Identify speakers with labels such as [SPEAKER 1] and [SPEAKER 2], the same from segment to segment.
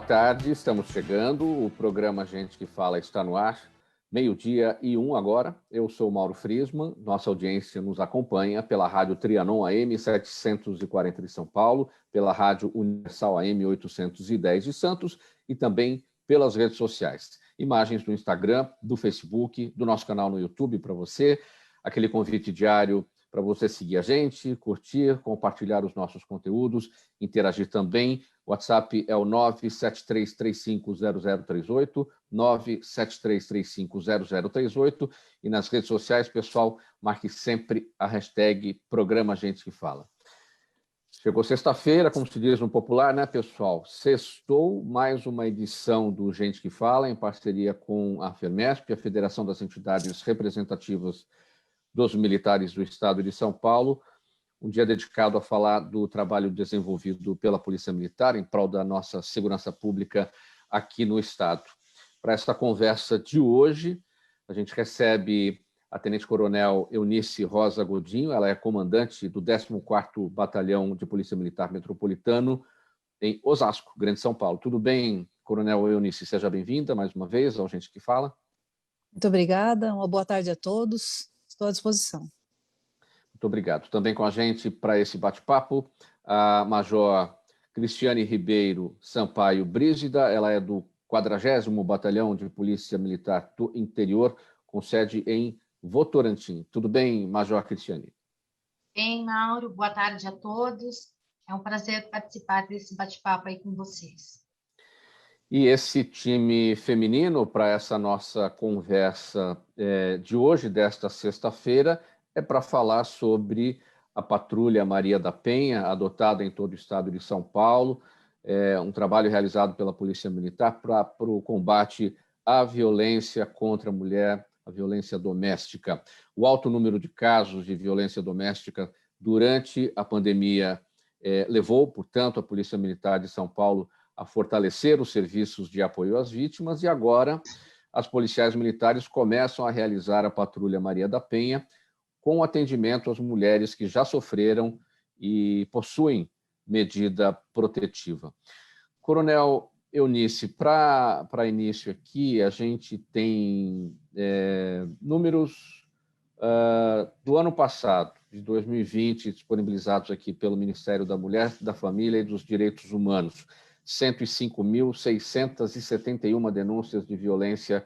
[SPEAKER 1] tarde, estamos chegando, o programa Gente que Fala está no ar, 12:01 agora. Eu sou Mauro Friesman, nossa audiência nos acompanha pela Rádio Trianon AM 740 de São Paulo, pela Rádio Universal AM 810 de Santos e também pelas redes sociais. Imagens do Instagram, do Facebook, do nosso canal no YouTube para você, aquele convite diário para você seguir a gente, curtir, compartilhar os nossos conteúdos, interagir também. O WhatsApp é o 973350038, 973350038. E nas redes sociais, pessoal, marque sempre a hashtag Programa Gente que Fala. Chegou sexta-feira, como se diz no popular, né, pessoal? Sextou, mais uma edição do Gente que Fala, em parceria com a FEMESP, a Federação das Entidades Representativas dos Militares do Estado de São Paulo, um dia dedicado a falar do trabalho desenvolvido pela Polícia Militar em prol da nossa segurança pública aqui no Estado. Para essa conversa de hoje, a gente recebe a Tenente-Coronel Eunice Rosa Godinho, ela é comandante do 14º Batalhão de Polícia Militar Metropolitano em Osasco, Grande São Paulo. Tudo bem, Coronel Eunice? Seja bem-vinda mais uma vez ao Gente que Fala.
[SPEAKER 2] Muito obrigada, uma boa tarde a todos. Estou à disposição.
[SPEAKER 1] Muito obrigado. Também com a gente para esse bate-papo, a Major Cristiane Ribeiro Sampaio Brígida, ela é do 40º Batalhão de Polícia Militar do Interior, com sede em Votorantim. Tudo bem, Major Cristiane?
[SPEAKER 3] Bem, Mauro, boa tarde a todos. É um prazer participar desse bate-papo aí com vocês.
[SPEAKER 1] E esse time feminino, para essa nossa conversa de hoje, desta sexta-feira, é para falar sobre a Patrulha Maria da Penha, adotada em todo o estado de São Paulo, um trabalho realizado pela Polícia Militar para o combate à violência contra a mulher, a violência doméstica. O alto número de casos de violência doméstica durante a pandemia levou, portanto, a Polícia Militar de São Paulo a fortalecer os serviços de apoio às vítimas, e agora as policiais militares começam a realizar a Patrulha Maria da Penha com atendimento às mulheres que já sofreram e possuem medida protetiva. Coronel Eunice, para início aqui, a gente tem números do ano passado, de 2020, disponibilizados aqui pelo Ministério da Mulher, da Família e dos Direitos Humanos. 105.671 denúncias de violência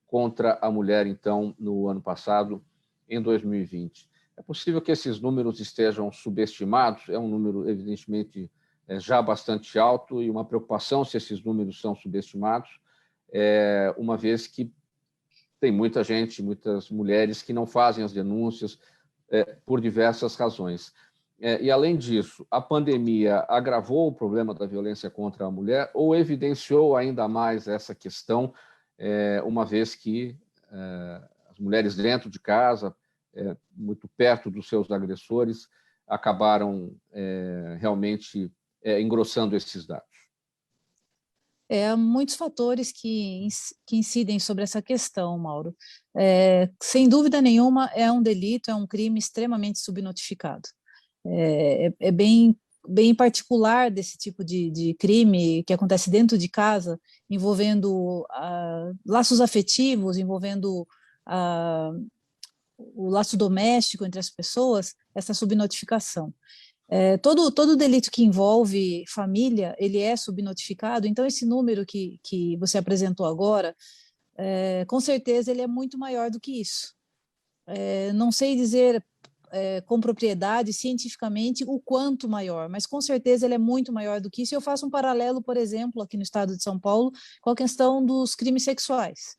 [SPEAKER 1] contra a mulher, então, no ano passado, em 2020. É possível que esses números estejam subestimados? É um número, evidentemente, já bastante alto, e uma preocupação se esses números são subestimados, uma vez que tem muita gente, muitas mulheres que não fazem as denúncias por diversas razões. E, além disso, a pandemia agravou o problema da violência contra a mulher ou evidenciou ainda mais essa questão, uma vez que as mulheres dentro de casa, muito perto dos seus agressores, acabaram realmente engrossando esses dados?
[SPEAKER 2] Há muitos fatores que incidem sobre essa questão, Mauro. Sem dúvida nenhuma, é um delito, é um crime extremamente subnotificado. É bem particular desse tipo de crime que acontece dentro de casa, envolvendo laços afetivos, envolvendo o laço doméstico entre as pessoas, essa subnotificação. Todo delito que envolve família, ele é subnotificado, então esse número que você apresentou agora, com certeza ele é muito maior do que isso. Não sei dizer com propriedade, cientificamente, o quanto maior, mas com certeza ele é muito maior do que isso. Eu faço um paralelo, por exemplo, aqui no estado de São Paulo, com a questão dos crimes sexuais.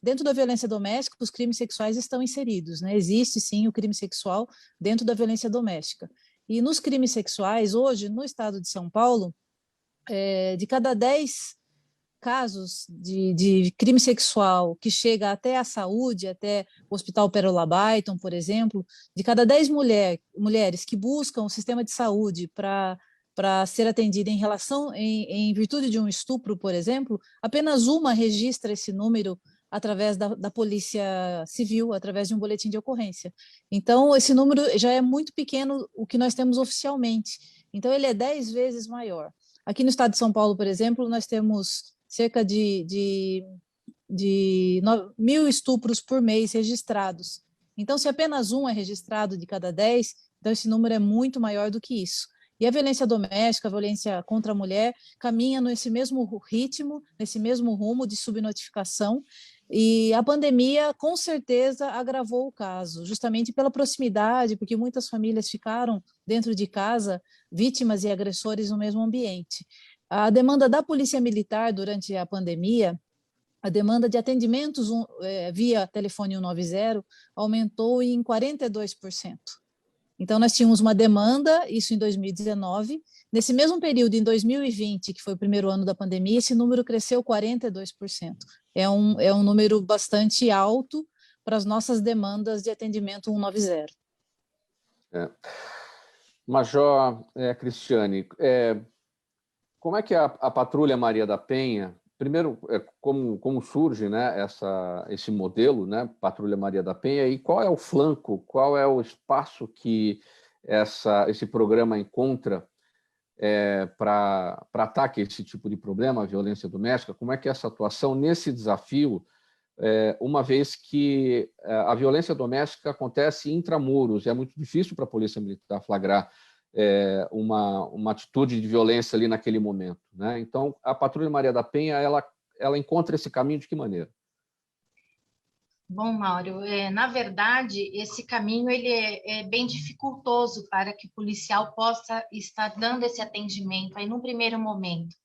[SPEAKER 2] Dentro da violência doméstica, os crimes sexuais estão inseridos, né? Existe, sim, o crime sexual dentro da violência doméstica. E nos crimes sexuais, hoje, no estado de São Paulo, de cada 10 casos de crime sexual que chega até a saúde, até o Hospital Pérola Baiton, por exemplo, de cada 10 mulheres que buscam o sistema de saúde para ser atendida em virtude de um estupro, por exemplo, apenas uma registra esse número através da Polícia Civil, através de um boletim de ocorrência. Então, esse número já é muito pequeno, o que nós temos oficialmente. Então, ele é 10 vezes maior. Aqui no estado de São Paulo, por exemplo, nós temos cerca de 1.000 estupros por mês registrados. Então, se apenas um é registrado de cada 10, então esse número é muito maior do que isso. E a violência doméstica, a violência contra a mulher, caminha nesse mesmo ritmo, nesse mesmo rumo de subnotificação, e a pandemia, com certeza, agravou o caso, justamente pela proximidade, porque muitas famílias ficaram dentro de casa, vítimas e agressores no mesmo ambiente. A demanda da Polícia Militar durante a pandemia, a demanda de atendimentos via telefone 190 aumentou em 42%. Então, nós tínhamos uma demanda, isso em 2019. Nesse mesmo período, em 2020, que foi o primeiro ano da pandemia, esse número cresceu 42%. É um número bastante alto para as nossas demandas de atendimento 190.
[SPEAKER 1] Major Cristiane, como é que a Patrulha Maria da Penha, primeiro, como surge, né, esse modelo, né, Patrulha Maria da Penha, e qual é o flanco, qual é o espaço que esse programa encontra para ataque a esse tipo de problema, a violência doméstica? Como é que é essa atuação nesse desafio, uma vez que a violência doméstica acontece intramuros, é muito difícil para a Polícia Militar flagrar uma atitude de violência ali naquele momento, né? Então, a Patrulha Maria da Penha, ela encontra esse caminho de que maneira?
[SPEAKER 3] Bom, Mauro, na verdade, esse caminho ele é bem dificultoso para que o policial possa estar dando esse atendimento aí no primeiro momento.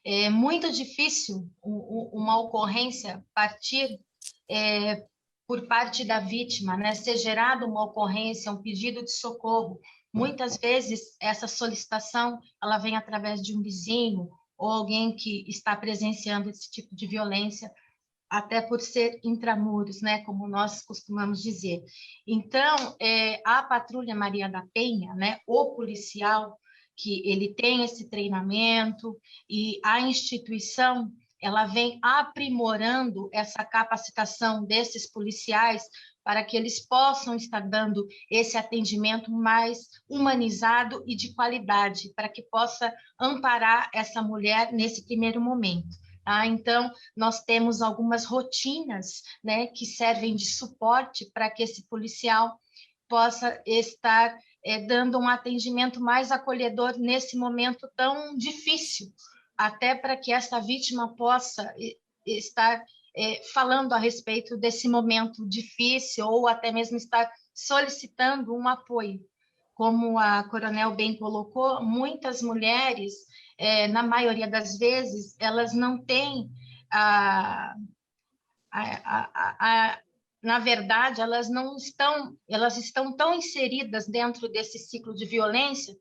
[SPEAKER 3] É muito difícil uma ocorrência partir por parte da vítima, né? Ser gerada uma ocorrência, um pedido de socorro. Muitas vezes essa solicitação ela vem através de um vizinho ou alguém que está presenciando esse tipo de violência, até por ser intramuros, né, como nós costumamos dizer. Então, a Patrulha Maria da Penha, né, o policial, que ele tem esse treinamento, e a instituição, ela vem aprimorando essa capacitação desses policiais para que eles possam estar dando esse atendimento mais humanizado e de qualidade, para que possa amparar essa mulher nesse primeiro momento. Então, nós temos algumas rotinas, né, que servem de suporte para que esse policial possa estar dando um atendimento mais acolhedor nesse momento tão difícil, até para que essa vítima possa estar falando a respeito desse momento difícil ou até mesmo estar solicitando um apoio. Como a Coronel bem colocou, muitas mulheres, na maioria das vezes, elas não têm na verdade, elas estão tão inseridas dentro desse ciclo de violência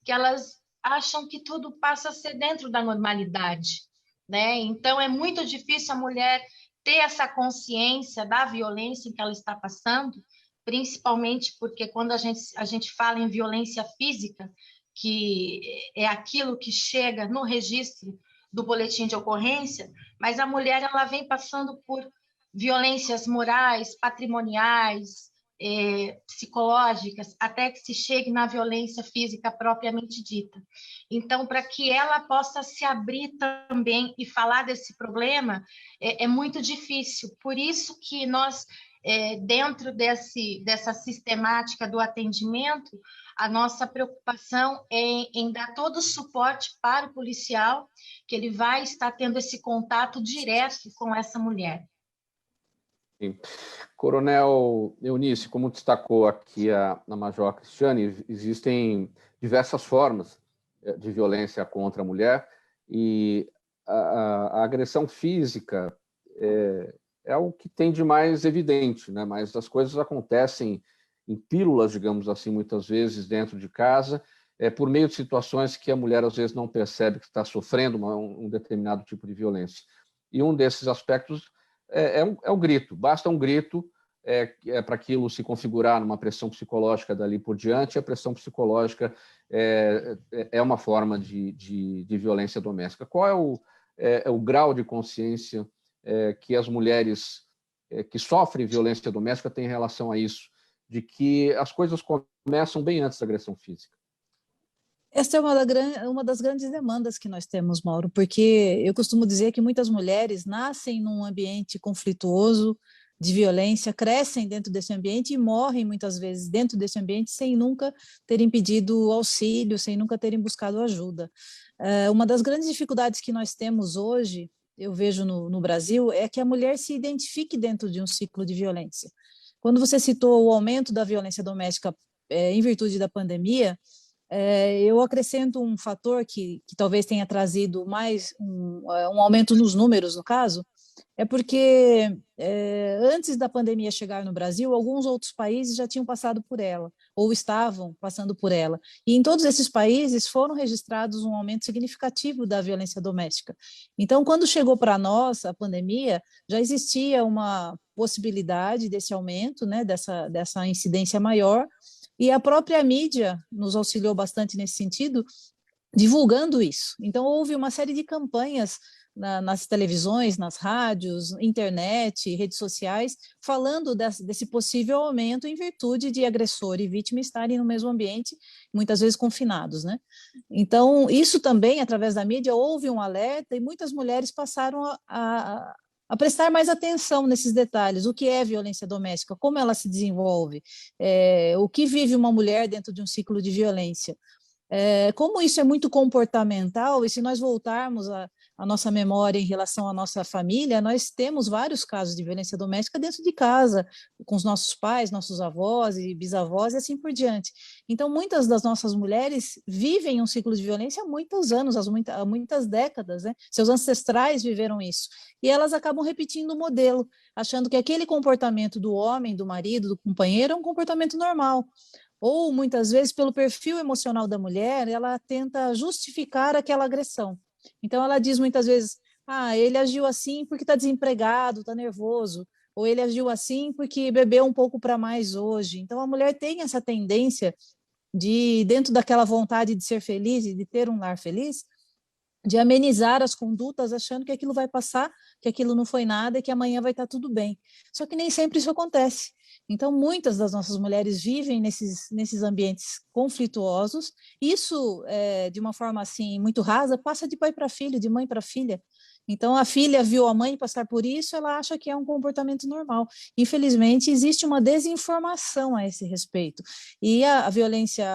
[SPEAKER 3] que elas acham que tudo passa a ser dentro da normalidade, né? Então, é muito difícil a mulher ter essa consciência da violência em que ela está passando, principalmente porque quando a gente fala em violência física, que é aquilo que chega no registro do boletim de ocorrência, mas a mulher ela vem passando por violências morais, patrimoniais, psicológicas, até que se chegue na violência física propriamente dita. Então, para que ela possa se abrir também e falar desse problema, é muito difícil. Por isso que nós, dentro dessa sistemática do atendimento, a nossa preocupação é em dar todo o suporte para o policial, que ele vai estar tendo esse contato direto com essa mulher.
[SPEAKER 1] Sim. Coronel Eunice, como destacou aqui a Major Cristiane, existem diversas formas de violência contra a mulher e a agressão física é o que tem de mais evidente, né? Mas as coisas acontecem em pílulas, digamos assim, muitas vezes dentro de casa, por meio de situações que a mulher às vezes não percebe que está sofrendo um determinado tipo de violência. E um desses aspectos é o grito. Basta um grito para aquilo se configurar numa pressão psicológica dali por diante. A pressão psicológica é uma forma de violência doméstica. Qual é o grau de consciência que as mulheres que sofrem violência doméstica têm em relação a isso, de que as coisas começam bem antes da agressão física?
[SPEAKER 2] Essa é uma das grandes demandas que nós temos, Mauro, porque eu costumo dizer que muitas mulheres nascem num ambiente conflituoso, de violência, crescem dentro desse ambiente e morrem muitas vezes dentro desse ambiente sem nunca terem pedido auxílio, sem nunca terem buscado ajuda. Uma das grandes dificuldades que nós temos hoje, eu vejo no Brasil, é que a mulher se identifique dentro de um ciclo de violência. Quando você citou o aumento da violência doméstica em virtude da pandemia, eu acrescento um fator que talvez tenha trazido mais um aumento nos números, no caso, é porque antes da pandemia chegar no Brasil, alguns outros países já tinham passado por ela, ou estavam passando por ela. E em todos esses países foram registrados um aumento significativo da violência doméstica. Então, quando chegou para nós a pandemia, já existia uma possibilidade desse aumento, né, dessa incidência maior, e a própria mídia nos auxiliou bastante nesse sentido, divulgando isso. Então, houve uma série de campanhas nas televisões, nas rádios, internet, redes sociais, falando desse possível aumento em virtude de agressor e vítima estarem no mesmo ambiente, muitas vezes confinados, né? Então, isso também, através da mídia, houve um alerta e muitas mulheres passaram a prestar mais atenção nesses detalhes. O que é violência doméstica? Como ela se desenvolve? O que vive uma mulher dentro de um ciclo de violência? Como isso é muito comportamental, e se nós voltarmos a nossa memória em relação à nossa família, nós temos vários casos de violência doméstica dentro de casa, com os nossos pais, nossos avós e bisavós e assim por diante. Então, muitas das nossas mulheres vivem um ciclo de violência há muitos anos, há muitas décadas, né? Seus ancestrais viveram isso. E elas acabam repetindo o modelo, achando que aquele comportamento do homem, do marido, do companheiro é um comportamento normal. Ou, muitas vezes, pelo perfil emocional da mulher, ela tenta justificar aquela agressão. Então, ela diz muitas vezes, ele agiu assim porque está desempregado, está nervoso, ou ele agiu assim porque bebeu um pouco para mais hoje. Então, a mulher tem essa tendência de, dentro daquela vontade de ser feliz e de ter um lar feliz, de amenizar as condutas, achando que aquilo vai passar, que aquilo não foi nada e que amanhã vai estar tudo bem. Só que nem sempre isso acontece. Então, muitas das nossas mulheres vivem nesses ambientes conflituosos. Isso, de uma forma assim muito rasa, passa de pai para filho, de mãe para filha. Então, a filha viu a mãe passar por isso, ela acha que é um comportamento normal. Infelizmente, existe uma desinformação a esse respeito. E a violência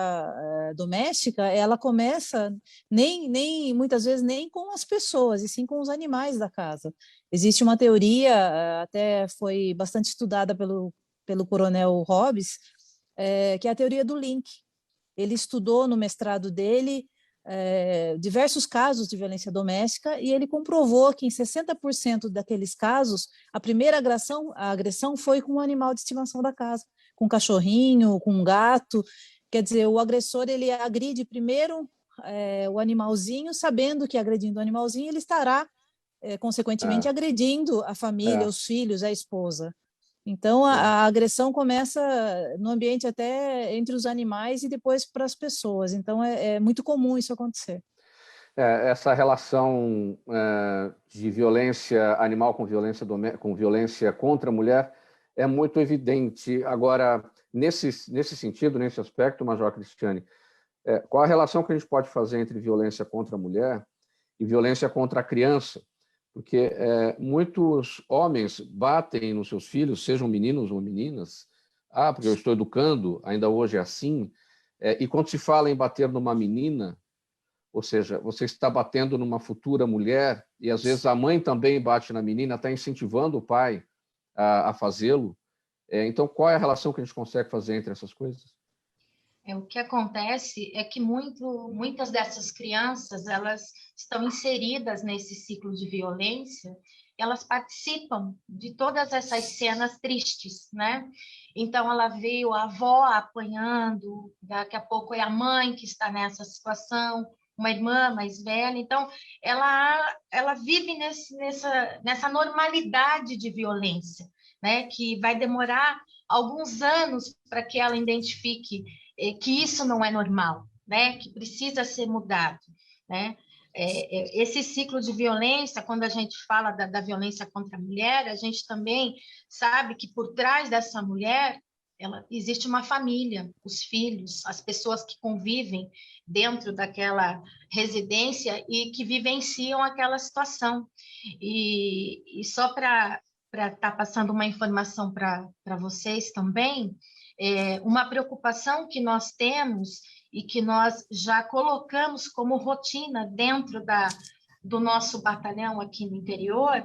[SPEAKER 2] doméstica, ela começa nem muitas vezes nem com as pessoas, e sim com os animais da casa. Existe uma teoria, até foi bastante estudada pelo coronel Hobbes, que é a teoria do link. Ele estudou no mestrado dele diversos casos de violência doméstica e ele comprovou que em 60% daqueles casos, a primeira agressão foi com um animal de estimação da casa, com um cachorrinho, com um gato. Quer dizer, o agressor ele agride primeiro o animalzinho, sabendo que agredindo o animalzinho ele estará, consequentemente, agredindo a família, os filhos, a esposa. Então, a agressão começa no ambiente até entre os animais e depois para as pessoas. Então, é muito comum isso acontecer.
[SPEAKER 1] Essa relação de violência animal com violência contra a mulher é muito evidente. Agora, nesse sentido, nesse aspecto, Major Cristiane, qual a relação que a gente pode fazer entre violência contra a mulher e violência contra a criança? Porque muitos homens batem nos seus filhos, sejam meninos ou meninas, porque eu estou educando, ainda hoje é assim, e quando se fala em bater numa menina, ou seja, você está batendo numa futura mulher, e às vezes a mãe também bate na menina, está incentivando o pai a fazê-lo. Então, qual é a relação que a gente consegue fazer entre essas coisas?
[SPEAKER 3] O que acontece é que muitas dessas crianças, elas estão inseridas nesse ciclo de violência, elas participam de todas essas cenas tristes, né? Então, ela viu a avó apanhando, daqui a pouco é a mãe que está nessa situação, uma irmã mais velha. Então, ela vive nessa normalidade de violência, né? Que vai demorar alguns anos para que ela identifique que isso não é normal, né? Que precisa ser mudado, né? Esse ciclo de violência, quando a gente fala da violência contra a mulher, a gente também sabe que por trás dessa mulher existe uma família, os filhos, as pessoas que convivem dentro daquela residência e que vivenciam aquela situação. E só para estar passando uma informação para vocês também, uma preocupação que nós temos e que nós já colocamos como rotina dentro do nosso batalhão aqui no interior,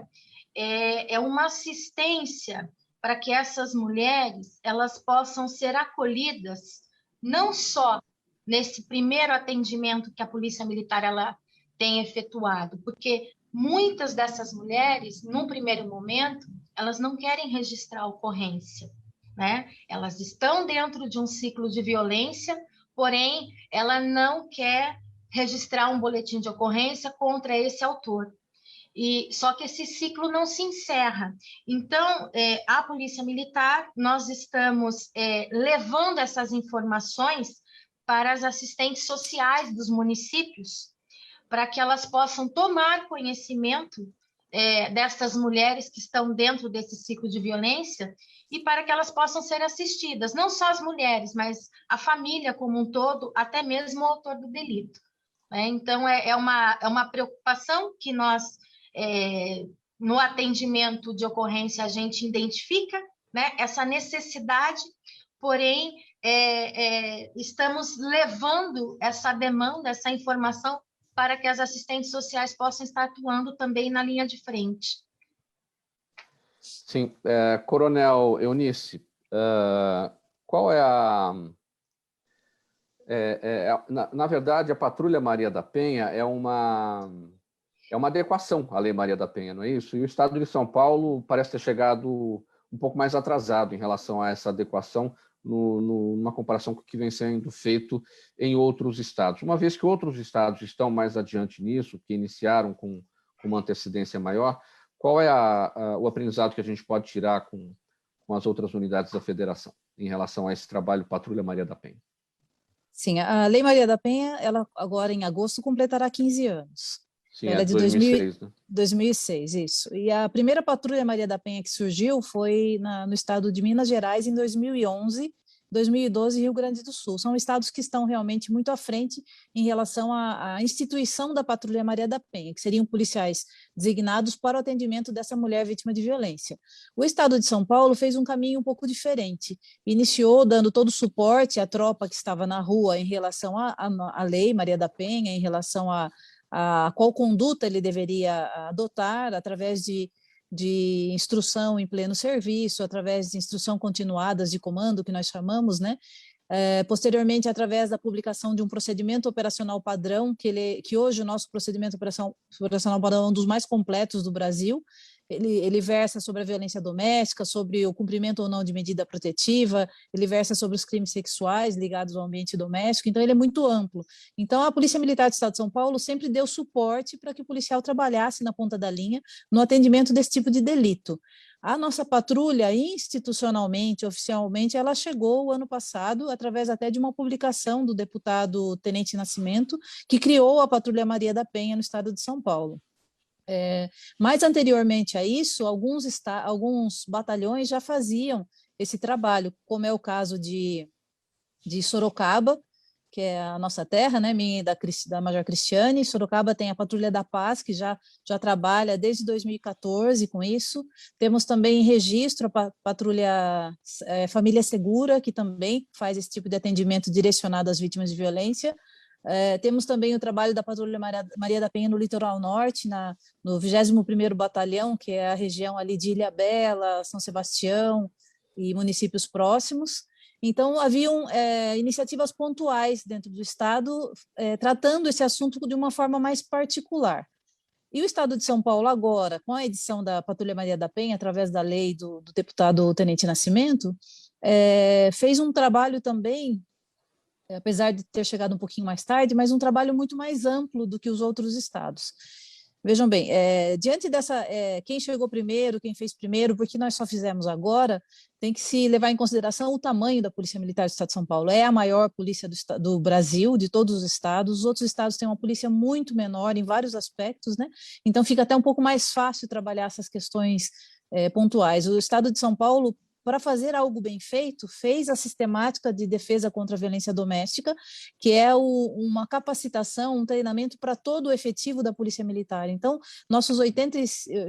[SPEAKER 3] é uma assistência para que essas mulheres elas possam ser acolhidas, não só nesse primeiro atendimento que a Polícia Militar ela tem efetuado, porque muitas dessas mulheres, num primeiro momento, elas não querem registrar a ocorrência, né? Elas estão dentro de um ciclo de violência, porém, ela não quer registrar um boletim de ocorrência contra esse autor. Só que esse ciclo não se encerra. Então, a Polícia Militar, nós estamos levando essas informações para as assistentes sociais dos municípios, para que elas possam tomar conhecimento dessas mulheres que estão dentro desse ciclo de violência e para que elas possam ser assistidas, não só as mulheres, mas a família como um todo, até mesmo o autor do delito. Então, é uma preocupação que nós, no atendimento de ocorrência, a gente identifica, né, essa necessidade, porém, estamos levando essa demanda, essa informação, para que as assistentes sociais possam estar atuando também na linha de frente.
[SPEAKER 1] Sim. Coronel Eunice, qual é na verdade, a Patrulha Maria da Penha é uma adequação à Lei Maria da Penha, não é isso? E o Estado de São Paulo parece ter chegado um pouco mais atrasado em relação a essa adequação, numa comparação com o que vem sendo feito em outros estados. Uma vez que outros estados estão mais adiante nisso, que iniciaram com uma antecedência maior, qual é o aprendizado que a gente pode tirar com as outras unidades da federação em relação a esse trabalho Patrulha Maria da Penha?
[SPEAKER 2] Sim, a Lei Maria da Penha, ela agora em agosto completará 15 anos.
[SPEAKER 1] Sim,
[SPEAKER 2] ela é de
[SPEAKER 1] 2006, né?
[SPEAKER 2] 2006, isso. E a primeira Patrulha Maria da Penha que surgiu foi no estado de Minas Gerais em 2011, 2012 e Rio Grande do Sul. São estados que estão realmente muito à frente em relação à instituição da Patrulha Maria da Penha, que seriam policiais designados para o atendimento dessa mulher vítima de violência. O estado de São Paulo fez um caminho um pouco diferente. Iniciou dando todo o suporte à tropa que estava na rua em relação à Lei Maria da Penha, em relação a qual conduta ele deveria adotar através de instrução em pleno serviço, através de instrução continuadas de comando, que nós chamamos, né? Posteriormente, através da publicação de um procedimento operacional padrão, que hoje o nosso procedimento operacional padrão é um dos mais completos do Brasil. Ele versa sobre a violência doméstica, sobre o cumprimento ou não de medida protetiva, ele versa sobre os crimes sexuais ligados ao ambiente doméstico, então ele é muito amplo. Então a Polícia Militar do Estado de São Paulo sempre deu suporte para que o policial trabalhasse na ponta da linha no atendimento desse tipo de delito. A nossa patrulha, institucionalmente, oficialmente, ela chegou o ano passado, através até de uma publicação do deputado Tenente Nascimento, que criou a Patrulha Maria da Penha no estado de São Paulo. Mais anteriormente a isso, alguns batalhões já faziam esse trabalho, como é o caso de Sorocaba, que é a nossa terra, né, minha e da Major Cristiane. Sorocaba tem a Patrulha da Paz, que já trabalha desde 2014 com isso. Temos também em Registro a Patrulha Família Segura, que também faz esse tipo de atendimento direcionado às vítimas de violência. Temos também o trabalho da Patrulha Maria da Penha no Litoral Norte, no 21º Batalhão, que é a região ali de Ilhabela, São Sebastião e municípios próximos. Então, haviam iniciativas pontuais dentro do Estado tratando esse assunto de uma forma mais particular. E o Estado de São Paulo agora, com a edição da Patrulha Maria da Penha, através da lei do deputado Tenente Nascimento, fez um trabalho também, apesar de ter chegado um pouquinho mais tarde, mas um trabalho muito mais amplo do que os outros estados. Vejam bem, diante dessa, quem chegou primeiro, quem fez primeiro, porque nós só fizemos agora, tem que se levar em consideração o tamanho da Polícia Militar do Estado de São Paulo. É a maior polícia do Brasil, de todos os estados. Os outros estados têm uma polícia muito menor em vários aspectos, né? Então fica até um pouco mais fácil trabalhar essas questões pontuais. O Estado de São Paulo, para fazer algo bem feito, fez a sistemática de defesa contra a violência doméstica, que é uma capacitação, um treinamento para todo o efetivo da Polícia Militar. Então, nossos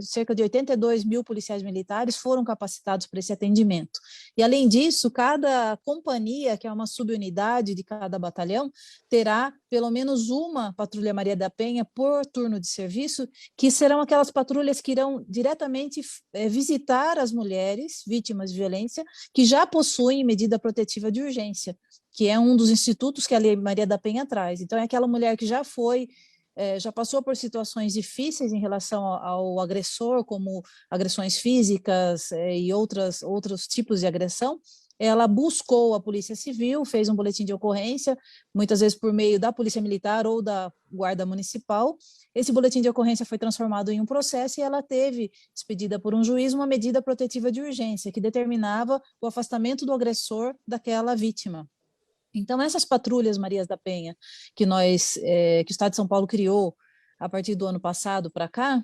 [SPEAKER 2] cerca de 82 mil policiais militares foram capacitados para esse atendimento. E, além disso, cada companhia, que é uma subunidade de cada batalhão, terá pelo menos uma Patrulha Maria da Penha por turno de serviço, que serão aquelas patrulhas que irão diretamente visitar as mulheres vítimas de violência que já possuem medida protetiva de urgência, que é um dos institutos que a Lei Maria da Penha traz. Então, é aquela mulher que já passou por situações difíceis em relação ao agressor, como agressões físicas e outros tipos de agressão. Ela buscou a Polícia Civil, fez um boletim de ocorrência, muitas vezes por meio da Polícia Militar ou da Guarda Municipal. Esse boletim de ocorrência foi transformado em um processo e ela teve, expedida por um juiz, uma medida protetiva de urgência, que determinava o afastamento do agressor daquela vítima. Então, essas patrulhas Marias da Penha, que o Estado de São Paulo criou a partir do ano passado para cá,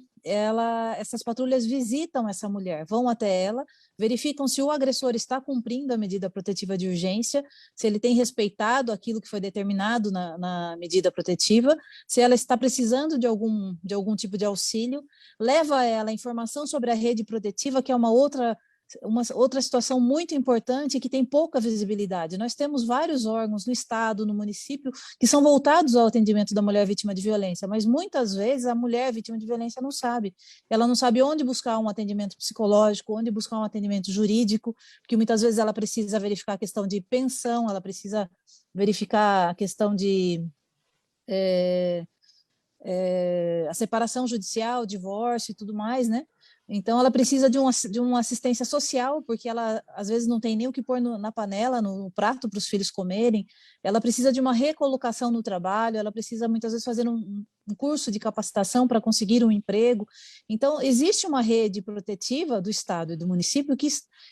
[SPEAKER 2] essas patrulhas visitam essa mulher, vão até ela, verificam se o agressor está cumprindo a medida protetiva de urgência, se ele tem respeitado aquilo que foi determinado na medida protetiva, se ela está precisando de algum tipo de auxílio, leva a ela a informação sobre a rede protetiva, que é uma outra situação muito importante que tem pouca visibilidade. Nós temos vários órgãos no estado, no município, que são voltados ao atendimento da mulher vítima de violência, mas muitas vezes a mulher vítima de violência não sabe. Ela não sabe onde buscar um atendimento psicológico, onde buscar um atendimento jurídico, porque muitas vezes ela precisa verificar a questão de pensão, ela precisa verificar a questão de a separação judicial, divórcio e tudo mais, né? Então, ela precisa de uma assistência social, porque ela, às vezes, não tem nem o que pôr na panela, no prato para os filhos comerem. Ela precisa de uma recolocação no trabalho, ela precisa, muitas vezes, fazer um curso de capacitação para conseguir um emprego. Então, existe uma rede protetiva do Estado e do município, que,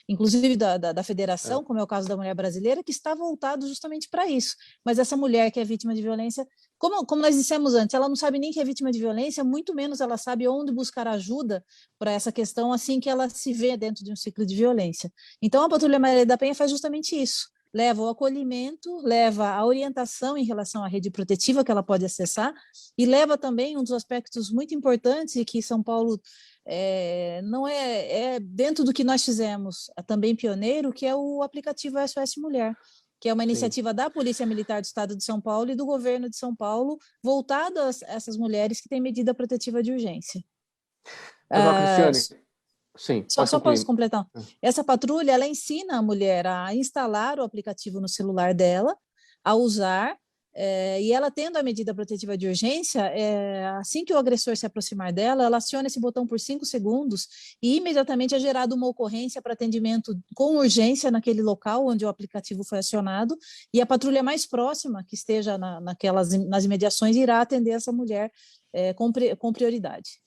[SPEAKER 2] inclusive da federação, como é o caso da Mulher Brasileira, que está voltado justamente para isso. Mas essa mulher que é vítima de violência, como nós dissemos antes, ela não sabe nem que é vítima de violência, muito menos ela sabe onde buscar ajuda para essa questão assim que ela se vê dentro de um ciclo de violência. Então, a Patrulha Maria da Penha faz justamente isso. Leva o acolhimento, leva a orientação em relação à rede protetiva que ela pode acessar e leva também um dos aspectos muito importantes e que São Paulo não é dentro do que nós fizemos, também pioneiro, que é o aplicativo SOS Mulher, que é uma iniciativa da Polícia Militar do Estado de São Paulo e do governo de São Paulo, voltada a essas mulheres que têm medida protetiva de urgência.
[SPEAKER 1] Cristiane, sim,
[SPEAKER 2] só posso completar. Essa patrulha, ela ensina a mulher a instalar o aplicativo no celular dela, a usar, e ela tendo a medida protetiva de urgência, assim que o agressor se aproximar dela, ela aciona esse botão por 5 segundos e imediatamente é gerada uma ocorrência para atendimento com urgência naquele local onde o aplicativo foi acionado, e a patrulha mais próxima, que esteja nas imediações, irá atender essa mulher com prioridade.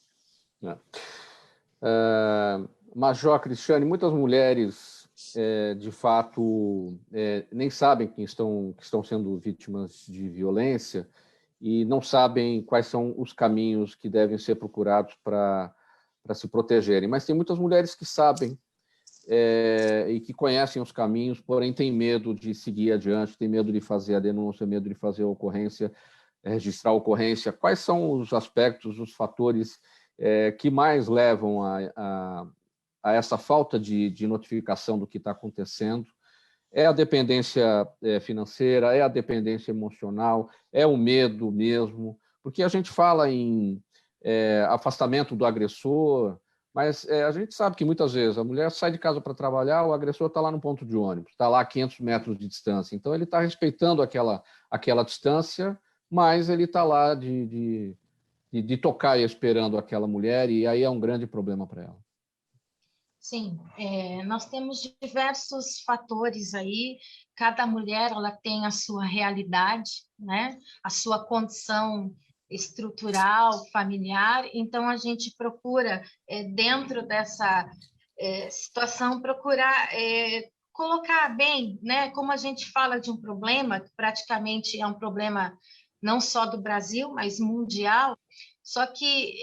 [SPEAKER 1] Major Cristiane, muitas mulheres, de fato, nem sabem que estão sendo vítimas de violência e não sabem quais são os caminhos que devem ser procurados para se protegerem. Mas tem muitas mulheres que sabem e que conhecem os caminhos, porém têm medo de seguir adiante, têm medo de fazer a denúncia, medo de fazer a ocorrência, registrar a ocorrência. Quais são os aspectos, os fatores que mais levam a essa falta de notificação do que está acontecendo? É a dependência financeira, é a dependência emocional, é o medo mesmo, porque a gente fala em afastamento do agressor, mas a gente sabe que muitas vezes a mulher sai de casa para trabalhar, o agressor está lá no ponto de ônibus, está lá a 500 metros de distância, então ele está respeitando aquela distância, mas ele está lá de tocar e esperando aquela mulher, e aí é um grande problema para ela.
[SPEAKER 3] Sim, nós temos diversos fatores aí, cada mulher ela tem a sua realidade, né? A sua condição estrutural, familiar, então a gente procura, dentro dessa situação, procurar colocar bem, né? Como a gente fala de um problema, que praticamente é um problema não só do Brasil, mas mundial, só que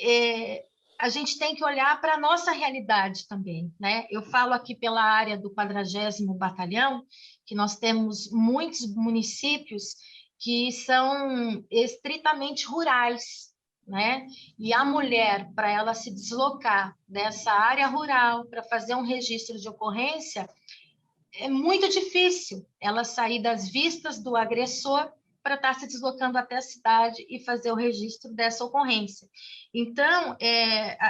[SPEAKER 3] a gente tem que olhar para a nossa realidade também, né? Eu falo aqui pela área do 40º Batalhão, que nós temos muitos municípios que são estritamente rurais, né? E a mulher, para ela se deslocar dessa área rural para fazer um registro de ocorrência, é muito difícil ela sair das vistas do agressor para estar se deslocando até a cidade e fazer o registro dessa ocorrência. Então,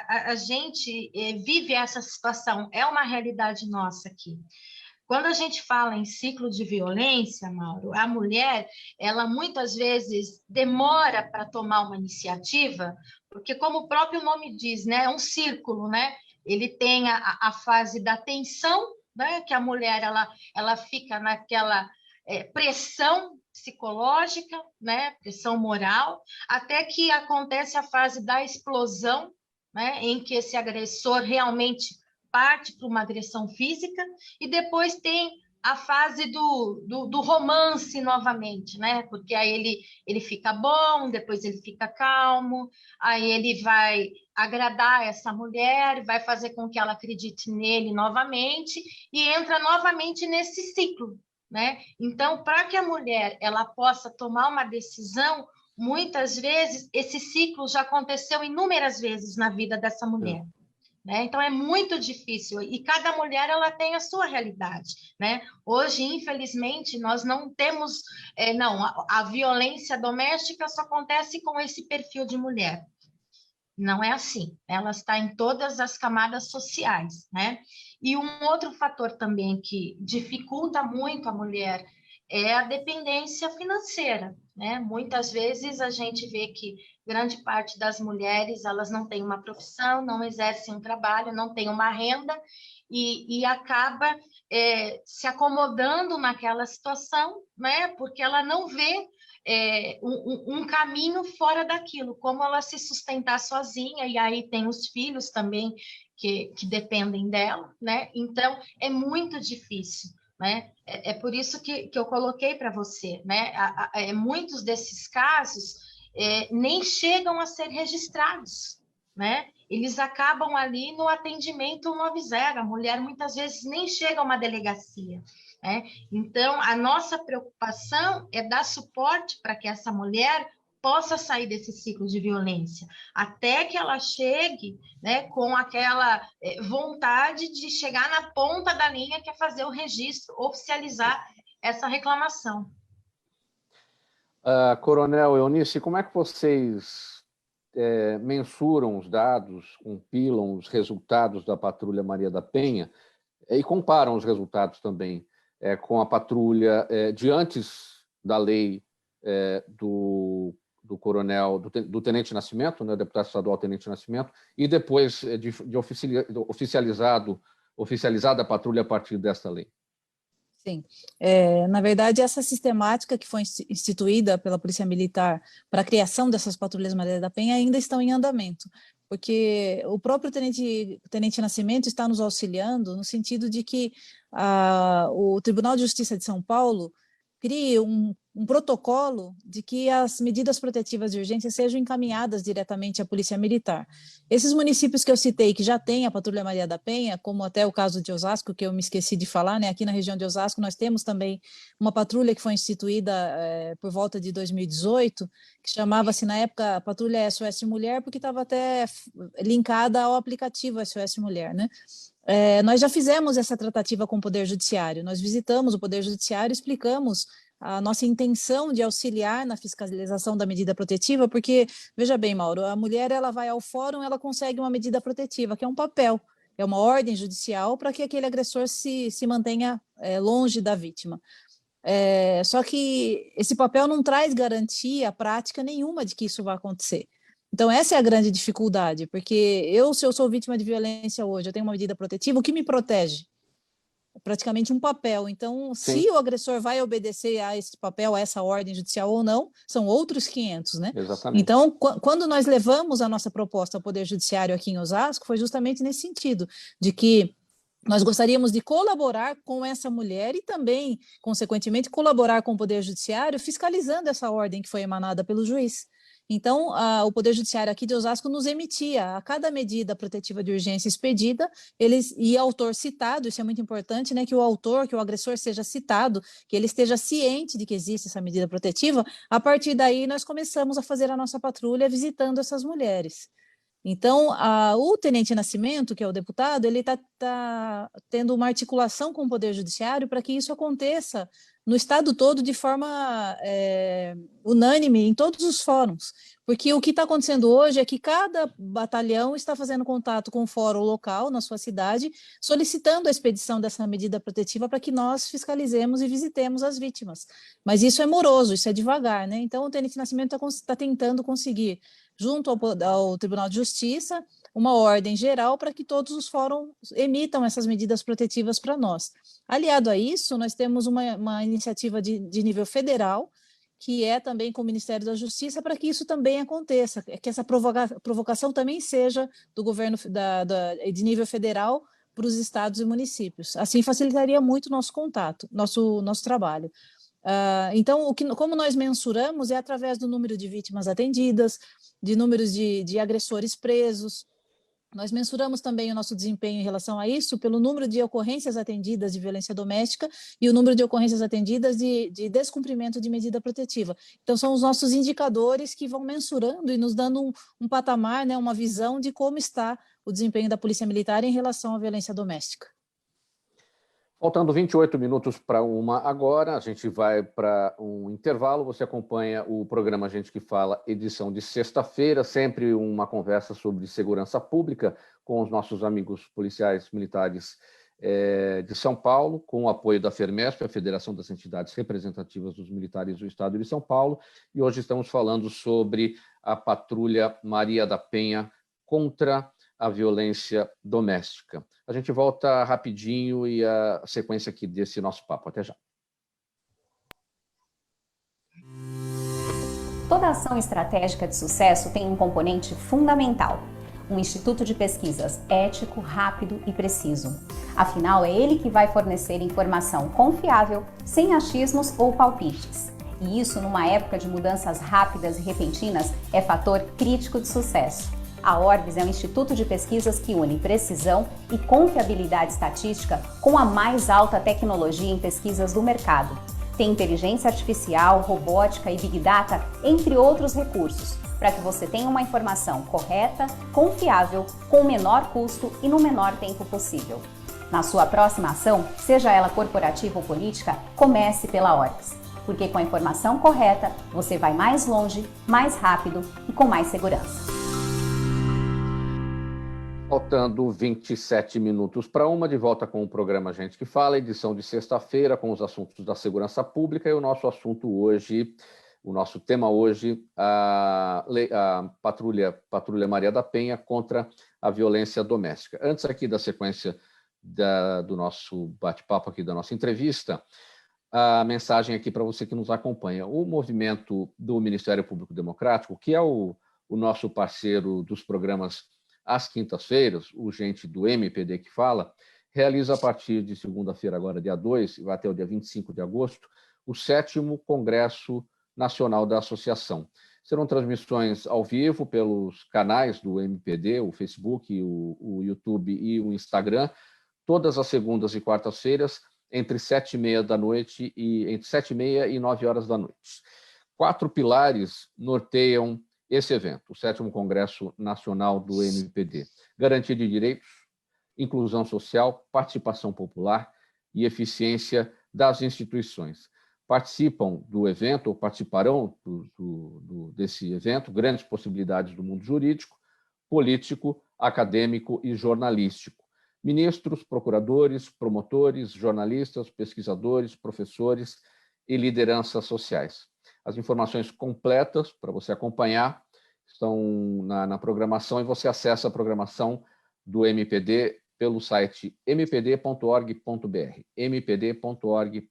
[SPEAKER 3] a gente vive essa situação, é uma realidade nossa aqui. Quando a gente fala em ciclo de violência, Mauro, a mulher, ela muitas vezes demora para tomar uma iniciativa, porque como o próprio nome diz, né, é um círculo, né? Ele tem a fase da tensão, né, que a mulher ela fica naquela pressão psicológica, né, pressão moral, até que acontece a fase da explosão, né, em que esse agressor realmente parte para uma agressão física, e depois tem a fase do romance novamente, né? Porque aí ele fica bom, depois ele fica calmo, aí ele vai agradar essa mulher, vai fazer com que ela acredite nele novamente e entra novamente nesse ciclo, né? Então, para que a mulher ela possa tomar uma decisão, muitas vezes esse ciclo já aconteceu inúmeras vezes na vida dessa mulher. Né? Então, é muito difícil, e cada mulher ela tem a sua realidade. Né? Hoje, infelizmente, nós não temos... não, a violência doméstica só acontece com esse perfil de mulher. Não é assim, ela está em todas as camadas sociais. Né? E um outro fator também que dificulta muito a mulher é a dependência financeira. Né? Muitas vezes a gente vê que grande parte das mulheres elas não têm uma profissão, não exercem um trabalho, não têm uma renda e acaba se acomodando naquela situação, né? Porque ela não vê um caminho fora daquilo, como ela se sustentar sozinha, e aí tem os filhos também que dependem dela, né? Então, é muito difícil. Né? É por isso que eu coloquei para você, né? Muitos desses casos nem chegam a ser registrados, né? Eles acabam ali no atendimento 190, a mulher muitas vezes nem chega a uma delegacia. Né? Então, a nossa preocupação é dar suporte para que essa mulher possa sair desse ciclo de violência, até que ela chegue, né, com aquela vontade de chegar na ponta da linha, que é fazer o registro, oficializar essa reclamação.
[SPEAKER 1] Coronel Eunice, como é que vocês mensuram os dados, compilam os resultados da Patrulha Maria da Penha e comparam os resultados também com a patrulha de antes da lei do coronel, do Tenente Nascimento, né, deputado estadual Tenente Nascimento, e depois de oficializada a patrulha a partir desta lei?
[SPEAKER 2] Sim. Na verdade, essa sistemática que foi instituída pela Polícia Militar para a criação dessas patrulhas Maria da Penha ainda estão em andamento, porque o próprio Tenente Nascimento está nos auxiliando no sentido de que o Tribunal de Justiça de São Paulo crie um protocolo de que as medidas protetivas de urgência sejam encaminhadas diretamente à Polícia Militar. Esses municípios que eu citei, que já têm a Patrulha Maria da Penha, como até o caso de Osasco, que eu me esqueci de falar, né? Aqui na região de Osasco nós temos também uma patrulha que foi instituída por volta de 2018, que chamava-se na época a Patrulha SOS Mulher, porque estava até linkada ao aplicativo SOS Mulher, né? Nós já fizemos essa tratativa com o Poder Judiciário, nós visitamos o Poder Judiciário, explicamos a nossa intenção de auxiliar na fiscalização da medida protetiva, porque, veja bem, Mauro, a mulher ela vai ao fórum, ela consegue uma medida protetiva, que é um papel, é uma ordem judicial para que aquele agressor se mantenha longe da vítima. Só que esse papel não traz garantia prática nenhuma de que isso vai acontecer. Então, essa é a grande dificuldade, porque se eu sou vítima de violência hoje, eu tenho uma medida protetiva, o que me protege? Praticamente um papel. Então,
[SPEAKER 1] Sim.
[SPEAKER 2] Se o agressor vai obedecer a esse papel, a essa ordem judicial ou não, são outros 500, né?
[SPEAKER 1] Exatamente.
[SPEAKER 2] Então, quando nós levamos a nossa proposta ao Poder Judiciário aqui em Osasco, foi justamente nesse sentido, de que nós gostaríamos de colaborar com essa mulher e também, consequentemente, colaborar com o Poder Judiciário, fiscalizando essa ordem que foi emanada pelo juiz. Então, o Poder Judiciário aqui de Osasco nos emitia, a cada medida protetiva de urgência expedida, e autor citado, isso é muito importante, né, que o autor, que o agressor seja citado, que ele esteja ciente de que existe essa medida protetiva. A partir daí, nós começamos a fazer a nossa patrulha visitando essas mulheres. Então, o Tenente Nascimento, que é o deputado, ele está tendo uma articulação com o Poder Judiciário para que isso aconteça no estado todo de forma unânime, em todos os fóruns. Porque o que está acontecendo hoje é que cada batalhão está fazendo contato com o fórum local na sua cidade, solicitando a expedição dessa medida protetiva para que nós fiscalizemos e visitemos as vítimas. Mas isso é moroso, isso é devagar, né? Então, o Tenente Nascimento está tentando conseguir, junto ao Tribunal de Justiça, uma ordem geral para que todos os fóruns emitam essas medidas protetivas para nós. Aliado a isso, nós temos uma iniciativa de nível federal, que é também com o Ministério da Justiça, para que isso também aconteça, que essa provocação também seja do governo de nível federal para os estados e municípios. Assim facilitaria muito o nosso contato, nosso trabalho. Então, como nós mensuramos é através do número de vítimas atendidas, de números de agressores presos. Nós mensuramos também o nosso desempenho em relação a isso pelo número de ocorrências atendidas de violência doméstica e o número de ocorrências atendidas de descumprimento de medida protetiva. Então, são os nossos indicadores que vão mensurando e nos dando um patamar, né, uma visão de como está o desempenho da Polícia Militar em relação à violência doméstica.
[SPEAKER 1] Faltando 28 minutos para 1 agora, a gente vai para um intervalo. Você acompanha o programa Gente que Fala, edição de sexta-feira, sempre uma conversa sobre segurança pública com os nossos amigos policiais militares de São Paulo, com o apoio da FERMESP, a Federação das Entidades Representativas dos Militares do Estado de São Paulo, e hoje estamos falando sobre a Patrulha Maria da Penha contra a violência doméstica. A gente volta rapidinho e a sequência aqui desse nosso papo. Até já.
[SPEAKER 4] Toda ação estratégica de sucesso tem um componente fundamental: um instituto de pesquisas ético, rápido e preciso. Afinal, é ele que vai fornecer informação confiável, sem achismos ou palpites. E isso, numa época de mudanças rápidas e repentinas, é fator crítico de sucesso. A Orbis é um instituto de pesquisas que une precisão e confiabilidade estatística com a mais alta tecnologia em pesquisas do mercado. Tem inteligência artificial, robótica e Big Data, entre outros recursos, para que você tenha uma informação correta, confiável, com o menor custo e no menor tempo possível. Na sua próxima ação, seja ela corporativa ou política, comece pela Orbis, porque com a informação correta, você vai mais longe, mais rápido e com mais segurança.
[SPEAKER 1] Faltando 27 minutos para 1, de volta com o programa Gente que Fala, edição de sexta-feira, com os assuntos da segurança pública, e o nosso assunto hoje, o nosso tema hoje, a Patrulha Maria da Penha contra a violência doméstica. Antes aqui da sequência do nosso bate-papo aqui, da nossa entrevista, a mensagem aqui para você que nos acompanha. O movimento do Ministério Público Democrático, que é o nosso parceiro dos programas às quintas-feiras, o Gente do MPD que Fala, realiza a partir de segunda-feira, agora dia 2, e vai até o dia 25 de agosto, o 7º Congresso Nacional da Associação. Serão transmissões ao vivo pelos canais do MPD, o Facebook, o YouTube e o Instagram, todas as segundas e quartas-feiras, entre 7h30 da noite entre 7h30 e 9 horas da noite. 4 pilares norteiam esse evento, o 7º Congresso Nacional do MPD. Garantia de direitos, inclusão social, participação popular e eficiência das instituições. Participam do evento, ou participarão desse evento, grandes possibilidades do mundo jurídico, político, acadêmico e jornalístico. Ministros, procuradores, promotores, jornalistas, pesquisadores, professores e lideranças sociais. As informações completas para você acompanhar estão na programação, e você acessa a programação do MPD pelo site mpd.org.br, mpd.org.br.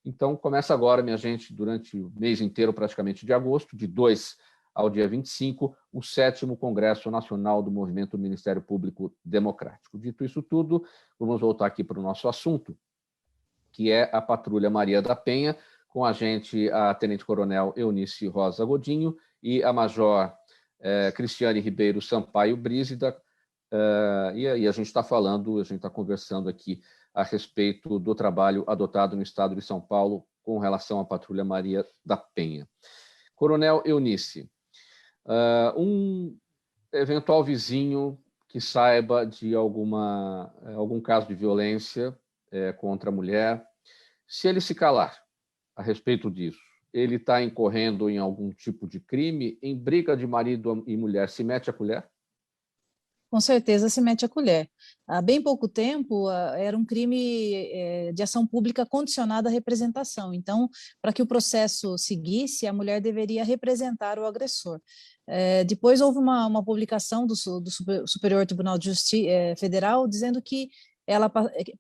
[SPEAKER 1] Então, começa agora, minha gente, durante o mês inteiro, praticamente de agosto, de 2 ao dia 25, o 7º Congresso Nacional do Movimento do Ministério Público Democrático. Dito isso tudo, vamos voltar aqui para o nosso assunto, que é a Patrulha Maria da Penha, com a gente a Tenente Coronel Eunice Rosa Godinho e a Major Cristiane Ribeiro Sampaio Brígida, e a gente está conversando aqui a respeito do trabalho adotado no estado de São Paulo com relação à Patrulha Maria da Penha. Coronel Eunice, um eventual vizinho que saiba de algum caso de violência contra a mulher, se ele se calar a respeito disso, ele está incorrendo em algum tipo de crime? Em briga de marido e mulher, se mete a colher?
[SPEAKER 2] Com certeza se mete a colher. Há bem pouco tempo, era um crime de ação pública condicionada à representação. Então, para que o processo seguisse, a mulher deveria representar o agressor. Depois houve uma publicação do Superior Tribunal de Justiça Federal dizendo que ela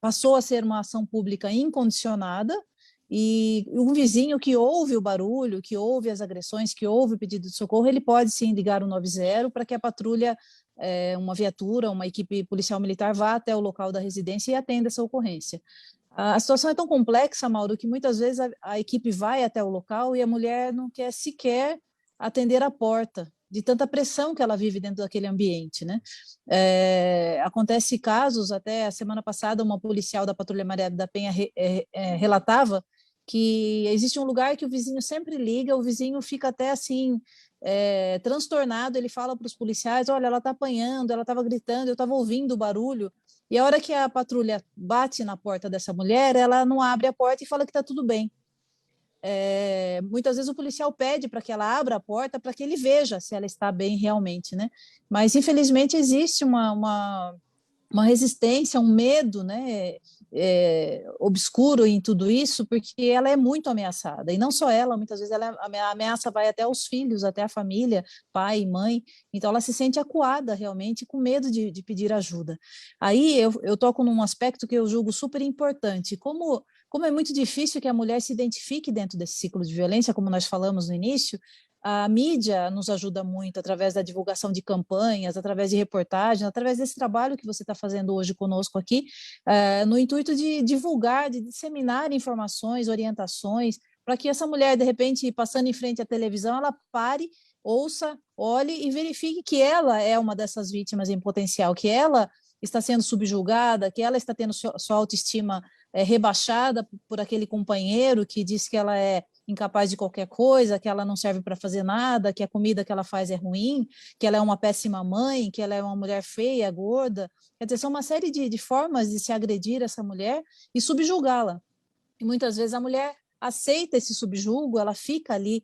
[SPEAKER 2] passou a ser uma ação pública incondicionada, e um vizinho que ouve o barulho, que ouve as agressões, que ouve o pedido de socorro, ele pode sim ligar o 90 para que a patrulha, uma viatura, uma equipe policial militar vá até o local da residência e atenda essa ocorrência. A situação é tão complexa, Mauro, que muitas vezes a equipe vai até o local e a mulher não quer sequer atender a porta, de tanta pressão que ela vive dentro daquele ambiente, né? Acontece casos, até a semana passada, uma policial da Patrulha Maria da Penha relatava que existe um lugar que o vizinho sempre liga, o vizinho fica até assim, transtornado, ele fala para os policiais, olha, ela está apanhando, ela estava gritando, eu estava ouvindo o barulho, e a hora que a patrulha bate na porta dessa mulher, ela não abre a porta e fala que está tudo bem. Muitas vezes o policial pede para que ela abra a porta para que ele veja se ela está bem realmente, né? Mas infelizmente existe uma resistência, um medo, né, obscuro em tudo isso, porque ela é muito ameaçada, e não só ela, muitas vezes a ameaça vai até os filhos, até a família, pai e mãe, então ela se sente acuada realmente, com medo de pedir ajuda. Aí eu toco num aspecto que eu julgo super importante, como é muito difícil que a mulher se identifique dentro desse ciclo de violência, como nós falamos no início. A mídia nos ajuda muito através da divulgação de campanhas, através de reportagens, através desse trabalho que você está fazendo hoje conosco aqui, no intuito de divulgar, de disseminar informações, orientações, para que essa mulher, de repente, passando em frente à televisão, ela pare, ouça, olhe e verifique que ela é uma dessas vítimas em potencial, que ela está sendo subjugada, que ela está tendo sua autoestima rebaixada por aquele companheiro que diz que ela é incapaz de qualquer coisa, que ela não serve para fazer nada, que a comida que ela faz é ruim, que ela é uma péssima mãe, que ela é uma mulher feia, gorda. Quer dizer, são uma série de formas de se agredir essa mulher e subjugá-la. E muitas vezes a mulher aceita esse subjugo, ela fica ali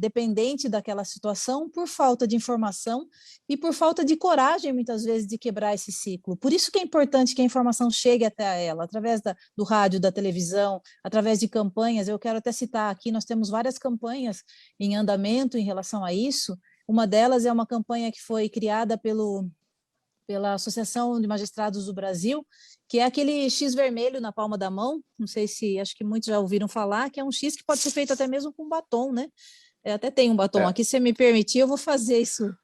[SPEAKER 2] dependente daquela situação por falta de informação e por falta de coragem, muitas vezes, de quebrar esse ciclo. Por isso que é importante que a informação chegue até ela, através do rádio, da televisão, através de campanhas. Eu quero até citar aqui, nós temos várias campanhas em andamento em relação a isso. Uma delas é uma campanha que foi criada pela Associação de Magistrados do Brasil, que é aquele X vermelho na palma da mão, não sei se, acho que muitos já ouviram falar, que é um X que pode ser feito até mesmo com batom, né? Até tem um batom aqui, se você me permitir, eu vou fazer isso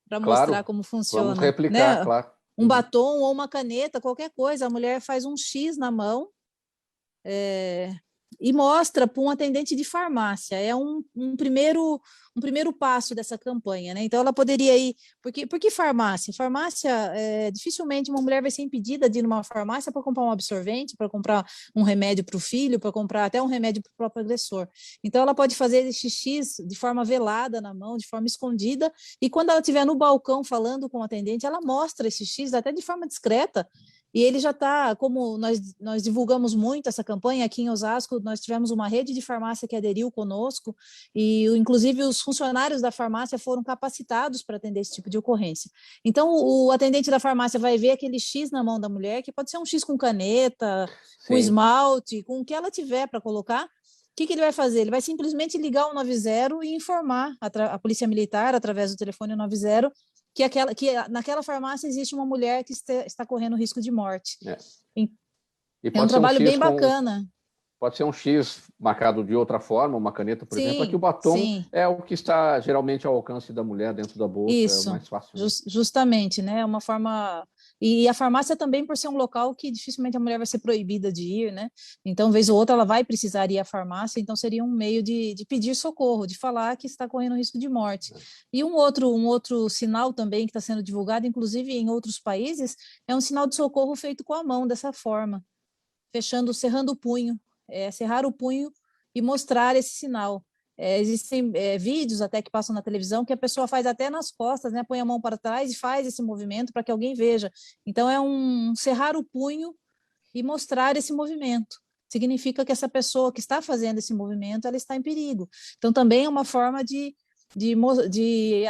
[SPEAKER 2] para mostrar como funciona.
[SPEAKER 1] Vamos replicar,
[SPEAKER 2] né?
[SPEAKER 1] Claro.
[SPEAKER 2] Um batom ou uma caneta, qualquer coisa, a mulher faz um X na mão, e mostra para um atendente de farmácia. É um primeiro passo dessa campanha, né? Então ela poderia ir, por que farmácia? Farmácia, dificilmente uma mulher vai ser impedida de ir numa farmácia para comprar um absorvente, para comprar um remédio para o filho, para comprar até um remédio para o próprio agressor. Então ela pode fazer esse X de forma velada na mão, de forma escondida, e quando ela estiver no balcão falando com o atendente, ela mostra esse X até de forma discreta. E ele já está, como nós divulgamos muito essa campanha, aqui em Osasco nós tivemos uma rede de farmácia que aderiu conosco, e inclusive os funcionários da farmácia foram capacitados para atender esse tipo de ocorrência. Então o atendente da farmácia vai ver aquele X na mão da mulher, que pode ser um X com caneta, com esmalte, com o que ela tiver para colocar. O que ele vai fazer? Ele vai simplesmente ligar o 90 e informar a Polícia Militar, através do telefone 90, que naquela farmácia existe uma mulher que está correndo risco de morte. É um trabalho bem bacana.
[SPEAKER 1] Pode ser um X marcado de outra forma, uma caneta, por exemplo, é que o batom é o que está geralmente ao alcance da mulher dentro da bolsa,
[SPEAKER 2] Isso,
[SPEAKER 1] é o mais fácil.
[SPEAKER 2] Justamente, né? É uma forma E a farmácia também, por ser um local que dificilmente a mulher vai ser proibida de ir, né? Então, vez ou outra, ela vai precisar ir à farmácia, então seria um meio de pedir socorro, de falar que está correndo risco de morte. E um outro sinal também que está sendo divulgado, inclusive em outros países, é um sinal de socorro feito com a mão, dessa forma, cerrando o punho, cerrar o punho e mostrar esse sinal. Existem vídeos até que passam na televisão que a pessoa faz até nas costas, né? Põe a mão para trás e faz esse movimento para que alguém veja. Então, é um cerrar o punho e mostrar esse movimento. Significa que essa pessoa que está fazendo esse movimento, ela está em perigo. Então, também é uma forma de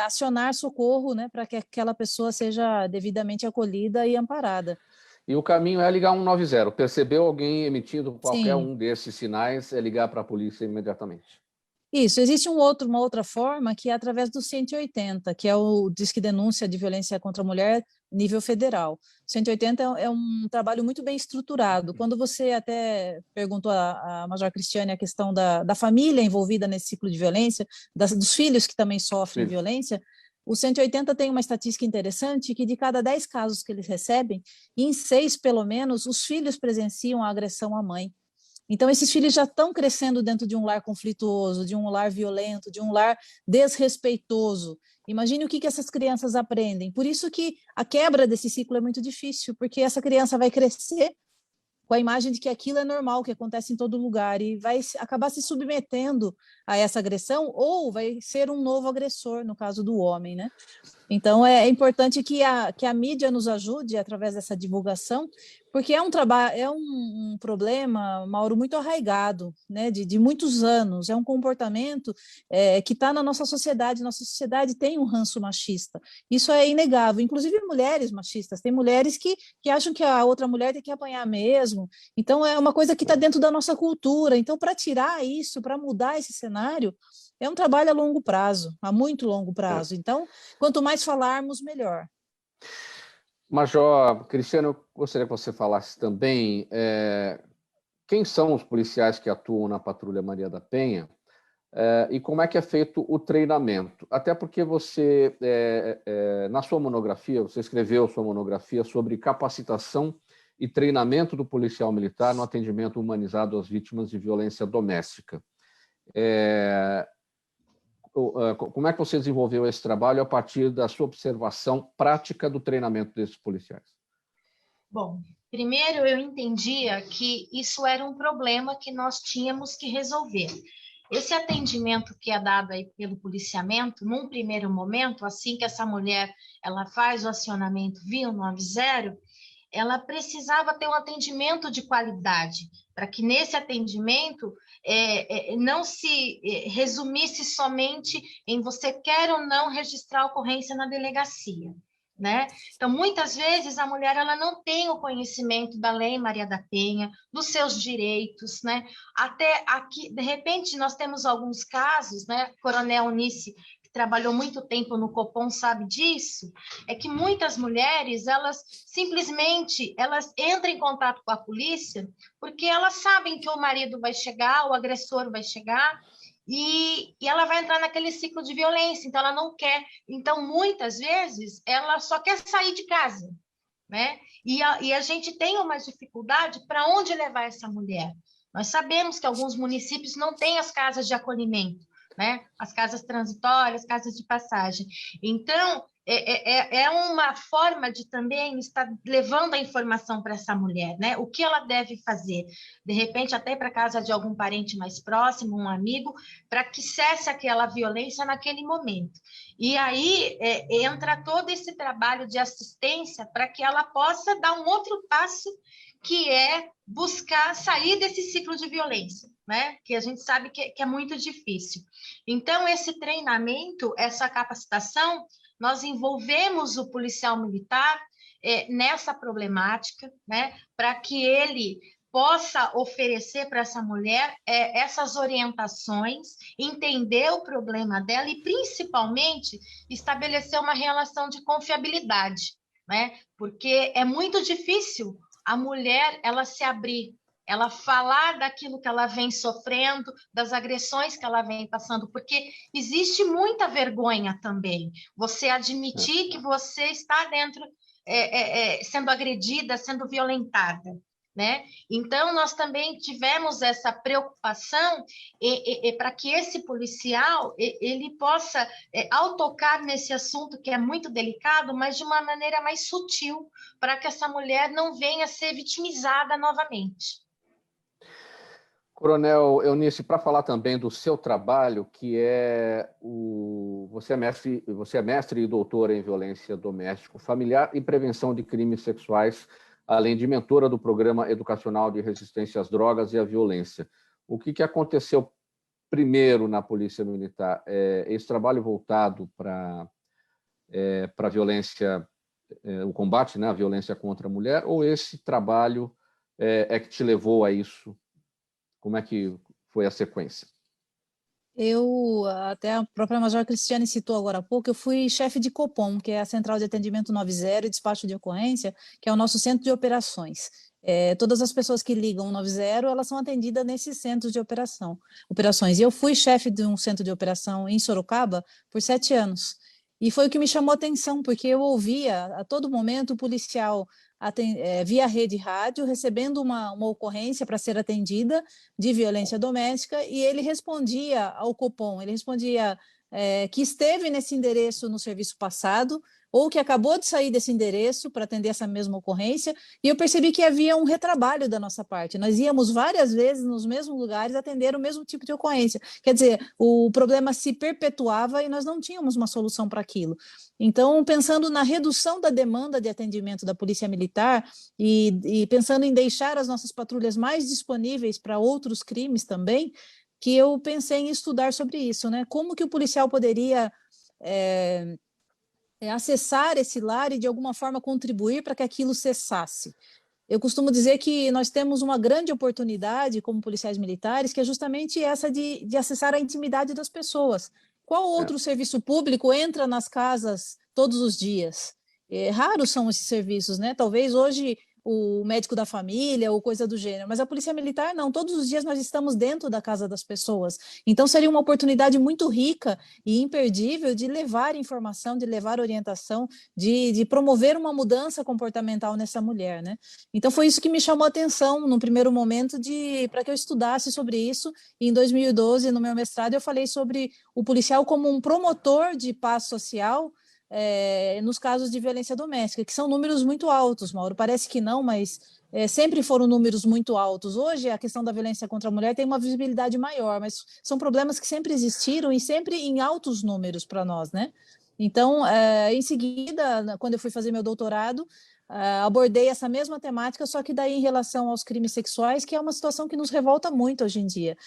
[SPEAKER 2] acionar socorro, né? Para que aquela pessoa seja devidamente acolhida e amparada.
[SPEAKER 1] E o caminho é ligar 190. Percebeu alguém emitindo qualquer
[SPEAKER 2] Sim.
[SPEAKER 1] um desses sinais, é ligar para a polícia imediatamente.
[SPEAKER 2] Isso, existe uma outra forma que é através do 180, que é o Disque Denúncia de Violência contra a Mulher nível federal. O 180 é um trabalho muito bem estruturado. Quando você até perguntou a Major Cristiane a questão da família envolvida nesse ciclo de violência, dos filhos que também sofrem violência, o 180 tem uma estatística interessante que de cada 10 casos que eles recebem, em 6, pelo menos, os filhos presenciam a agressão à mãe. Então, esses filhos já estão crescendo dentro de um lar conflituoso, de um lar violento, de um lar desrespeitoso. Imagine o que essas crianças aprendem. Por isso que a quebra desse ciclo é muito difícil, porque essa criança vai crescer com a imagem de que aquilo é normal, que acontece em todo lugar, e vai acabar se submetendo a essa agressão, ou vai ser um novo agressor, no caso do homem, né? Então, é importante que a mídia nos ajude através dessa divulgação, porque é um problema, Mauro, muito arraigado, né, de muitos anos. É um comportamento que está na nossa sociedade. Nossa sociedade tem um ranço machista. Isso é inegável. Inclusive mulheres machistas. Tem mulheres que acham que a outra mulher tem que apanhar mesmo. Então, é uma coisa que está dentro da nossa cultura. Então, para tirar isso, para mudar esse cenário, é um trabalho a longo prazo, a muito longo prazo. Então, quanto mais falarmos, melhor.
[SPEAKER 1] Major Cristiane, eu gostaria que você falasse também quem são os policiais que atuam na Patrulha Maria da Penha e como é que é feito o treinamento. Até porque você, na sua monografia, você escreveu sua monografia sobre capacitação e treinamento do policial militar no atendimento humanizado às vítimas de violência doméstica. Como é que você desenvolveu esse trabalho a partir da sua observação prática do treinamento desses policiais?
[SPEAKER 3] Bom, primeiro eu entendia que isso era um problema que nós tínhamos que resolver. Esse atendimento que é dado aí pelo policiamento, num primeiro momento, assim que essa mulher ela faz o acionamento via 190, ela precisava ter um atendimento de qualidade, para que nesse atendimento não se resumisse somente em você quer ou não registrar a ocorrência na delegacia, né? Então, muitas vezes, a mulher ela não tem o conhecimento da Lei Maria da Penha, dos seus direitos, né? Até aqui, de repente, nós temos alguns casos, né? Coronel Unice, trabalhou muito tempo no Copom, sabe disso, é que muitas mulheres, elas simplesmente, elas entram em contato com a polícia porque elas sabem que o marido vai chegar, o agressor vai chegar, e ela vai entrar naquele ciclo de violência, então ela não quer. Então, muitas vezes, ela só quer sair de casa, né? E a gente tem uma dificuldade para onde levar essa mulher. Nós sabemos que alguns municípios não têm as casas de acolhimento, né? As casas transitórias, casas de passagem. Então, é uma forma de também estar levando a informação para essa mulher, né? O que ela deve fazer? De repente, até para casa de algum parente mais próximo, um amigo, para que cesse aquela violência naquele momento. E aí entra todo esse trabalho de assistência para que ela possa dar um outro passo, que é buscar sair desse ciclo de violência, né? Que a gente sabe que é muito difícil. Então, esse treinamento, essa capacitação, nós envolvemos o policial militar nessa problemática, né? Para que ele possa oferecer para essa mulher essas orientações, entender o problema dela e, principalmente, estabelecer uma relação de confiabilidade, né? Porque é muito difícil a mulher ela se abrir, ela falar daquilo que ela vem sofrendo, das agressões que ela vem passando, porque existe muita vergonha também. Você admitir que você está dentro sendo agredida, sendo violentada, né? Então, nós também tivemos essa preocupação para que esse policial ele possa, ao tocar nesse assunto que é muito delicado, mas de uma maneira mais sutil, para que essa mulher não venha a ser vitimizada novamente.
[SPEAKER 1] Coronel Eunice, para falar também do seu trabalho, que é você é mestre e doutora em violência doméstico-familiar e prevenção de crimes sexuais, além de mentora do Programa Educacional de Resistência às Drogas e à Violência. O que aconteceu primeiro na Polícia Militar? Esse trabalho voltado para a violência, o combate, né, à violência contra a mulher, ou esse trabalho que te levou a isso? Como é que foi a sequência?
[SPEAKER 2] Até a própria Major Cristiane citou agora há pouco, eu fui chefe de Copom, que é a Central de Atendimento 90 e Despacho de Ocorrência, que é o nosso centro de operações. Todas as pessoas que ligam 90, elas são atendidas nesses centros de operações. E eu fui chefe de um centro de operação em Sorocaba por 7 anos. E foi o que me chamou a atenção, porque eu ouvia a todo momento o policial via rede rádio, recebendo uma ocorrência para ser atendida de violência doméstica, e ele respondia ao Copom, ele respondia que esteve nesse endereço no serviço passado, ou que acabou de sair desse endereço para atender essa mesma ocorrência, e eu percebi que havia um retrabalho da nossa parte. Nós íamos várias vezes nos mesmos lugares atender o mesmo tipo de ocorrência. Quer dizer, o problema se perpetuava e nós não tínhamos uma solução para aquilo. Então, pensando na redução da demanda de atendimento da Polícia Militar e pensando em deixar as nossas patrulhas mais disponíveis para outros crimes também, que eu pensei em estudar sobre isso, né? Como que o policial poderia acessar esse lar e, de alguma forma, contribuir para que aquilo cessasse. Eu costumo dizer que nós temos uma grande oportunidade como policiais militares, que é justamente essa de acessar a intimidade das pessoas. Qual outro serviço público entra nas casas todos os dias? Raros são esses serviços, né? Talvez hoje o médico da família ou coisa do gênero, mas a Polícia Militar não, todos os dias nós estamos dentro da casa das pessoas, então seria uma oportunidade muito rica e imperdível de levar informação, de levar orientação, de promover uma mudança comportamental nessa mulher, né? Então foi isso que me chamou a atenção no primeiro momento para que eu estudasse sobre isso, e em 2012, no meu mestrado, eu falei sobre o policial como um promotor de paz social, nos casos de violência doméstica, que são números muito altos, Mauro. Parece que não, mas sempre foram números muito altos. Hoje, a questão da violência contra a mulher tem uma visibilidade maior, mas são problemas que sempre existiram e sempre em altos números para nós, né? Então, em seguida, quando eu fui fazer meu doutorado, abordei essa mesma temática, só que daí em relação aos crimes sexuais, que é uma situação que nos revolta muito hoje em dia.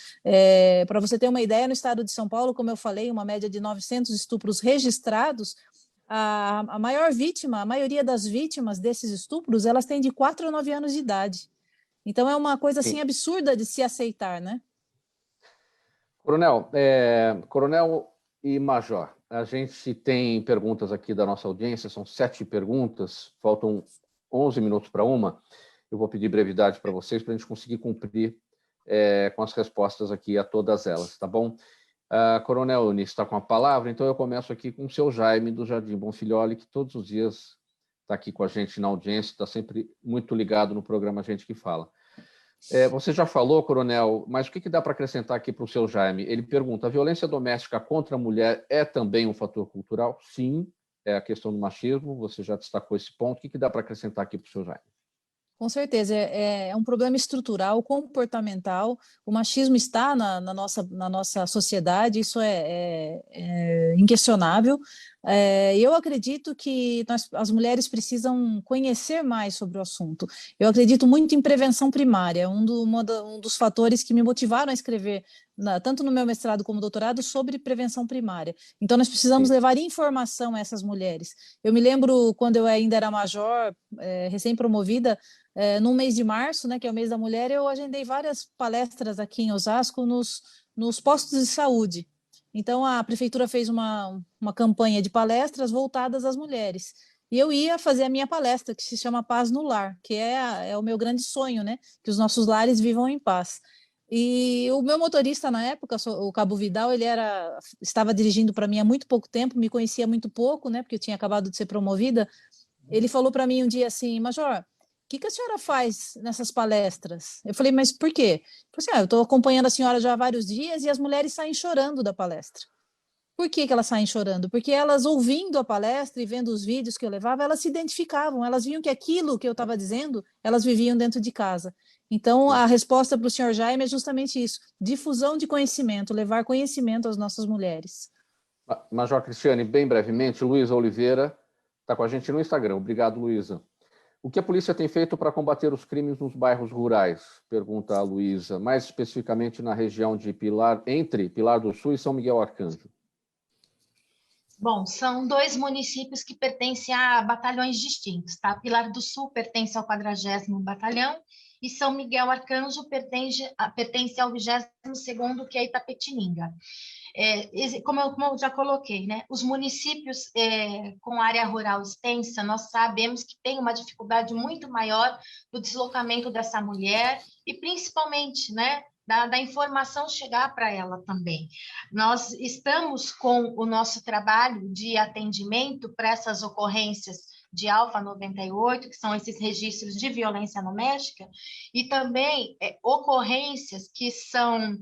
[SPEAKER 2] Para você ter uma ideia, no estado de São Paulo, como eu falei, uma média de 900 estupros registrados. A maioria das vítimas desses estupros, elas têm de 4 a 9 anos de idade. Então, é uma coisa assim absurda de se aceitar, né?
[SPEAKER 1] Coronel e Major, a gente tem perguntas aqui da nossa audiência, são 7 perguntas, faltam 11 minutos para uma. Eu vou pedir brevidade para vocês, para a gente conseguir cumprir com as respostas aqui a todas elas, tá bom? Coronel Eunice está com a palavra, então eu começo aqui com o seu Jaime, do Jardim Bonfilholi, que todos os dias está aqui com a gente na audiência, está sempre muito ligado no programa Gente que Fala. Você já falou, Coronel, mas o que dá para acrescentar aqui para o seu Jaime? Ele pergunta, a violência doméstica contra a mulher é também um fator cultural? Sim, é a questão do machismo, você já destacou esse ponto. O que dá para acrescentar aqui para o seu Jaime?
[SPEAKER 2] Com certeza, é um problema estrutural, comportamental. O machismo está na nossa sociedade, isso é inquestionável. Eu acredito que as mulheres precisam conhecer mais sobre o assunto. Eu acredito muito em prevenção primária, um dos fatores que me motivaram a escrever, tanto no meu mestrado como doutorado, sobre prevenção primária. Então, nós precisamos levar informação a essas mulheres. Eu me lembro, quando eu ainda era major, recém-promovida, no mês de março, né, que é o mês da mulher, eu agendei várias palestras aqui em Osasco nos postos de saúde. Então, a prefeitura fez uma campanha de palestras voltadas às mulheres. E eu ia fazer a minha palestra, que se chama Paz no Lar, que é o meu grande sonho, né? Que os nossos lares vivam em paz. E o meu motorista na época, o Cabo Vidal, ele estava dirigindo para mim há muito pouco tempo, me conhecia muito pouco, né? Porque eu tinha acabado de ser promovida. ele falou para mim um dia assim, Major, o que a senhora faz nessas palestras? Eu falei, mas por quê? Ele falou assim, eu estou acompanhando a senhora já há vários dias e as mulheres saem chorando da palestra. Por que elas saem chorando? Porque elas, ouvindo a palestra e vendo os vídeos que eu levava, elas se identificavam, elas viam que aquilo que eu estava dizendo, elas viviam dentro de casa. Então, a resposta para o senhor Jaime é justamente isso, difusão de conhecimento, levar conhecimento às nossas mulheres.
[SPEAKER 1] Major Cristiane, bem brevemente, Luísa Oliveira está com a gente no Instagram. Obrigado, Luísa. O que a polícia tem feito para combater os crimes nos bairros rurais? Pergunta a Luísa, mais especificamente na região de entre Pilar do Sul e São Miguel Arcanjo.
[SPEAKER 3] Bom, são 2 municípios que pertencem a batalhões distintos, tá? Pilar do Sul pertence ao 40º Batalhão e São Miguel Arcanjo pertence ao 22º, que é Itapetininga. Como eu já coloquei, né? Os municípios com área rural extensa, nós sabemos que tem uma dificuldade muito maior do deslocamento dessa mulher e principalmente, né? Da informação chegar para ela também. Nós estamos com o nosso trabalho de atendimento para essas ocorrências de Alfa 98, que são esses registros de violência doméstica, e também ocorrências que são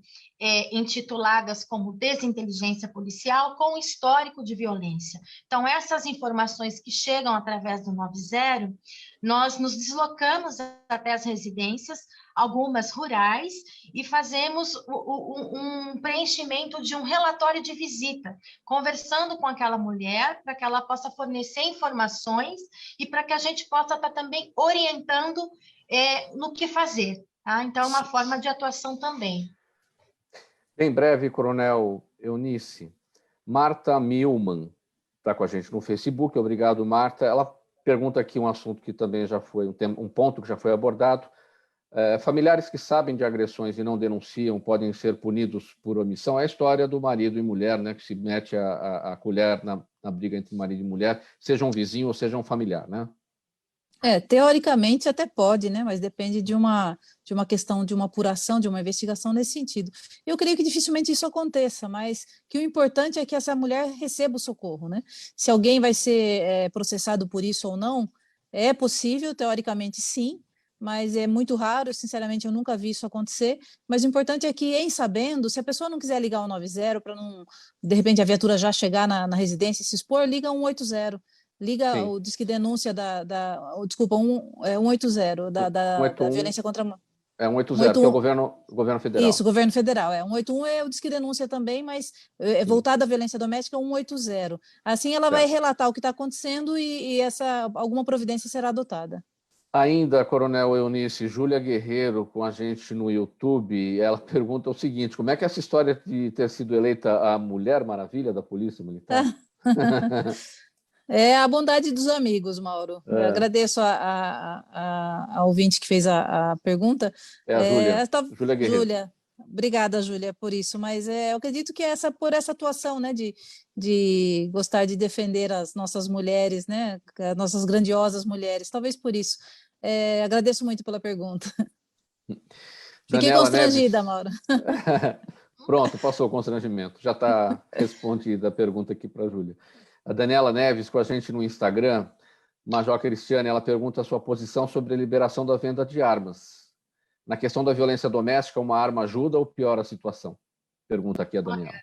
[SPEAKER 3] intituladas como desinteligência policial com histórico de violência. Então, essas informações que chegam através do 90, nós nos deslocamos até as residências, algumas rurais, e fazemos um preenchimento de um relatório de visita, conversando com aquela mulher, para que ela possa fornecer informações e para que a gente possa estar também orientando no que fazer. Tá? Então, é uma forma de atuação também.
[SPEAKER 1] Em breve, Coronel Eunice, Marta Milman está com a gente no Facebook. Obrigado, Marta. Ela pergunta aqui um assunto que também já foi um ponto que já foi abordado. Familiares que sabem de agressões e não denunciam podem ser punidos por omissão. É a história do marido e mulher, né, que se mete a colher na briga entre marido e mulher, seja um vizinho ou seja um familiar, né?
[SPEAKER 2] Teoricamente até pode, né? Mas depende de uma questão de uma apuração, de uma investigação nesse sentido. Eu creio que dificilmente isso aconteça, mas que o importante é que essa mulher receba o socorro, né? Se alguém vai ser processado por isso ou não, é possível, teoricamente sim, mas é muito raro, sinceramente eu nunca vi isso acontecer, mas o importante é que, em sabendo, se a pessoa não quiser ligar o 90 para não, de repente, a viatura já chegar na residência e se expor, liga 180. Liga
[SPEAKER 1] Sim.
[SPEAKER 2] o Disque Denúncia desculpa, 180, da violência contra a mulher.
[SPEAKER 1] 180, que é o governo federal.
[SPEAKER 2] Isso, governo federal. 181 é o Disque Denúncia também, mas é voltado à violência doméstica, 180. Assim ela vai relatar o que está acontecendo e alguma providência será adotada.
[SPEAKER 1] Ainda, Coronel Eunice, Júlia Guerreiro com a gente no YouTube, ela pergunta o seguinte, como é que é essa história de ter sido eleita a Mulher Maravilha da Polícia Militar?
[SPEAKER 2] É a bondade dos amigos, Mauro. Eu agradeço a ouvinte que fez a pergunta.
[SPEAKER 1] Júlia Guerreiro.
[SPEAKER 2] Júlia, obrigada, Júlia, por isso. Mas eu acredito que por essa atuação, né, de gostar de defender as nossas mulheres, né, as nossas grandiosas mulheres, talvez por isso. Agradeço muito pela pergunta. Fiquei constrangida, Mauro.
[SPEAKER 1] Pronto, passou o constrangimento. Já está respondida a pergunta aqui para a Júlia. A Daniela Neves, com a gente no Instagram, Major Cristiane, ela pergunta a sua posição sobre a liberação da venda de armas. Na questão da violência doméstica, uma arma ajuda ou piora a situação? Pergunta aqui a Daniela.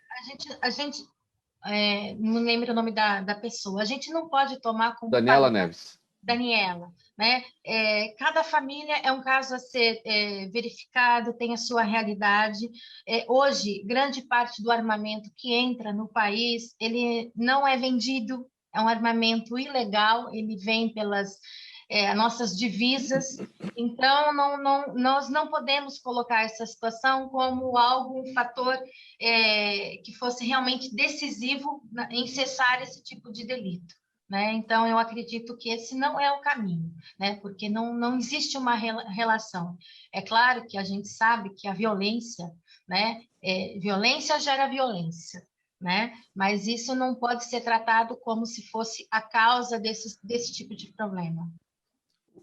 [SPEAKER 3] A gente não lembro o nome da pessoa, a gente não pode tomar como...
[SPEAKER 1] Daniela Neves.
[SPEAKER 3] Daniela, né? Cada família é um caso a ser verificado, tem a sua realidade. Hoje, grande parte do armamento que entra no país, ele não é vendido, é um armamento ilegal, ele vem pelas nossas divisas. Então, nós não podemos colocar essa situação como um fator que fosse realmente decisivo em cessar esse tipo de delito. Né? Então, eu acredito que esse não é o caminho, né? Porque não existe uma relação. É claro que a gente sabe que a violência, né? Violência gera violência, né? Mas isso não pode ser tratado como se fosse a causa desse tipo de problema.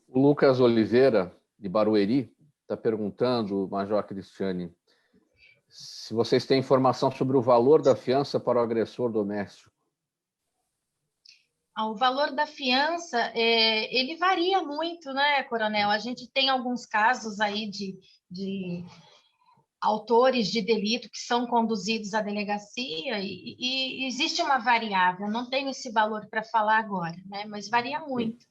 [SPEAKER 1] O Lucas Oliveira, de Barueri, está perguntando, Major Cristiane, se vocês têm informação sobre o valor da fiança para o agressor doméstico.
[SPEAKER 3] O valor da fiança, ele varia muito, né, Coronel? A gente tem alguns casos aí de autores de delito que são conduzidos à delegacia e existe uma variável. Não tenho esse valor para falar agora, né? Mas varia muito.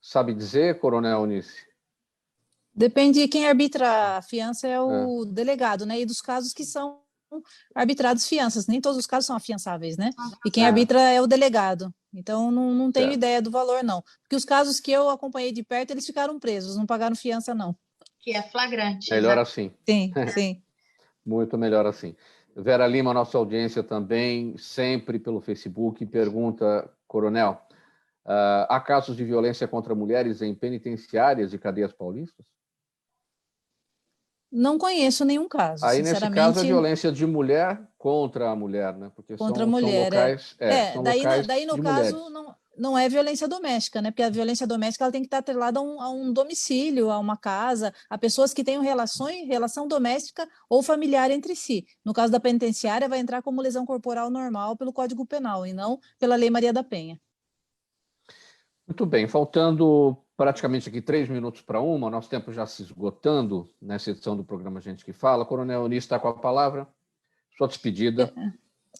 [SPEAKER 1] Sabe dizer, Coronel Eunice?
[SPEAKER 2] Depende de quem arbitra a fiança, é o delegado, né? E dos casos que são arbitrados fianças. Nem todos os casos são afiançáveis, né? E quem arbitra é o delegado. Então, não tenho ideia do valor, não. Porque os casos que eu acompanhei de perto, eles ficaram presos, não pagaram fiança, não.
[SPEAKER 3] Que é flagrante.
[SPEAKER 1] Melhor assim.
[SPEAKER 2] Sim, sim.
[SPEAKER 1] Muito melhor assim. Vera Lima, nossa audiência também, sempre pelo Facebook, pergunta, Coronel, há casos de violência contra mulheres em penitenciárias e cadeias paulistas?
[SPEAKER 2] Não conheço nenhum caso,
[SPEAKER 1] Aí,
[SPEAKER 2] sinceramente.
[SPEAKER 1] nesse caso, é violência de mulher contra a mulher, né? Porque
[SPEAKER 2] contra a
[SPEAKER 1] são
[SPEAKER 2] mulher,
[SPEAKER 1] locais, são locais
[SPEAKER 2] daí no
[SPEAKER 1] de
[SPEAKER 2] caso
[SPEAKER 1] mulheres.
[SPEAKER 2] não é violência doméstica, né? Porque a violência doméstica ela tem que estar atrelada a um domicílio, a uma casa, a pessoas que tenham relação doméstica ou familiar entre si. No caso da penitenciária, vai entrar como lesão corporal normal pelo Código Penal e não pela Lei Maria da Penha.
[SPEAKER 1] Muito bem, faltando praticamente aqui 3 minutos para 1, nosso tempo já se esgotando nessa edição do programa Gente que Fala. Coronel Eunice está com a palavra. Sua despedida.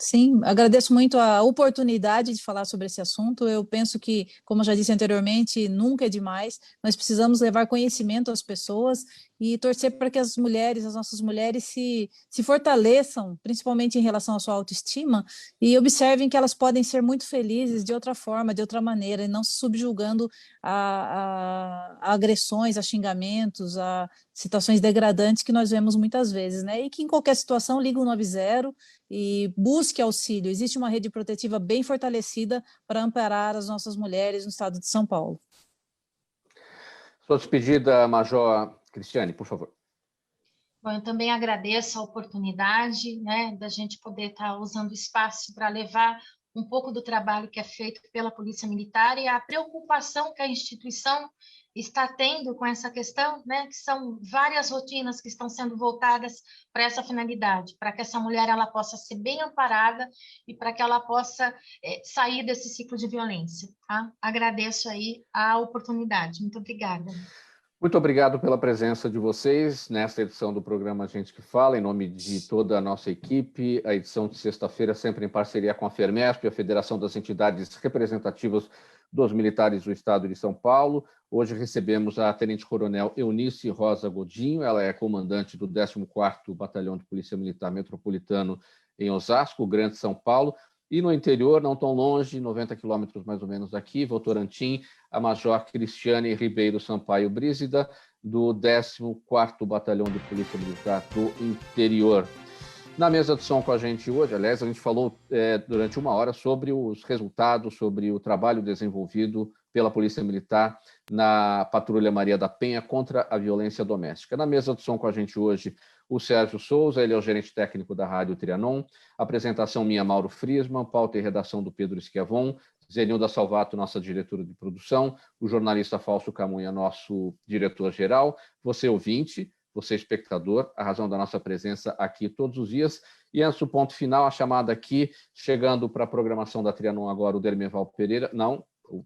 [SPEAKER 2] Sim, agradeço muito a oportunidade de falar sobre esse assunto. Eu penso que, como eu já disse anteriormente, nunca é demais. Nós precisamos levar conhecimento às pessoas e torcer para que as nossas mulheres se fortaleçam, principalmente em relação à sua autoestima, e observem que elas podem ser muito felizes de outra forma, de outra maneira, e não se subjugando a agressões, a xingamentos, a situações degradantes que nós vemos muitas vezes, né? E que em qualquer situação liga o 90 e busque auxílio. Existe uma rede protetiva bem fortalecida para amparar as nossas mulheres no estado de São Paulo.
[SPEAKER 1] Sua despedida, Major Cristiane, por favor.
[SPEAKER 3] Bom, eu também agradeço a oportunidade, né, da gente poder estar usando o espaço para levar um pouco do trabalho que é feito pela Polícia Militar e a preocupação que a instituição está tendo com essa questão, né, que são várias rotinas que estão sendo voltadas para essa finalidade, para que essa mulher ela possa ser bem amparada e para que ela possa sair desse ciclo de violência. Tá? Agradeço aí a oportunidade. Muito obrigada.
[SPEAKER 1] Muito obrigado pela presença de vocês nesta edição do programa Gente que Fala, em nome de toda a nossa equipe. A edição de sexta-feira sempre em parceria com a FERMESP, a Federação das Entidades Representativas dos Militares do Estado de São Paulo. Hoje recebemos a Tenente-Coronel Eunice Rosa Godinho, ela é comandante do 14º Batalhão de Polícia Militar Metropolitano em Osasco, Grande São Paulo. E no interior, não tão longe, 90 quilômetros mais ou menos daqui, Votorantim, a Major Cristiane Ribeiro Sampaio Brígida, do 14º Batalhão de Polícia Militar do Interior. Na mesa de som com a gente hoje, aliás, a gente falou durante 1 hora sobre os resultados, sobre o trabalho desenvolvido pela Polícia Militar na Patrulha Maria da Penha contra a violência doméstica. Na mesa de som com a gente hoje, o Sérgio Souza, ele é o gerente técnico da Rádio Trianon, apresentação minha, Mauro Friesman, pauta e redação do Pedro Schiavon, Zenilda Salvato, nossa diretora de produção, o jornalista Fausto Camunha, nosso diretor-geral, você ouvinte, você espectador, a razão da nossa presença aqui todos os dias. E antes do ponto final, a chamada aqui, chegando para a programação da Trianon agora, o Dermeval Pereira, não, o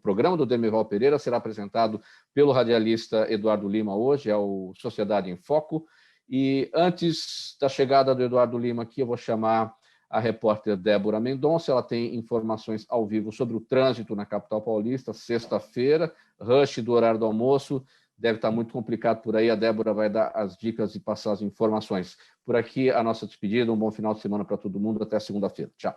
[SPEAKER 1] programa do Dermeval Pereira será apresentado pelo radialista Eduardo Lima hoje, é o Sociedade em Foco. E antes da chegada do Eduardo Lima aqui, eu vou chamar a repórter Débora Mendonça. Ela tem informações ao vivo sobre o trânsito na capital paulista, sexta-feira, rush do horário do almoço. Deve estar muito complicado por aí. A Débora vai dar as dicas e passar as informações. Por aqui, a nossa despedida. Um bom final de semana para todo mundo. Até segunda-feira. Tchau.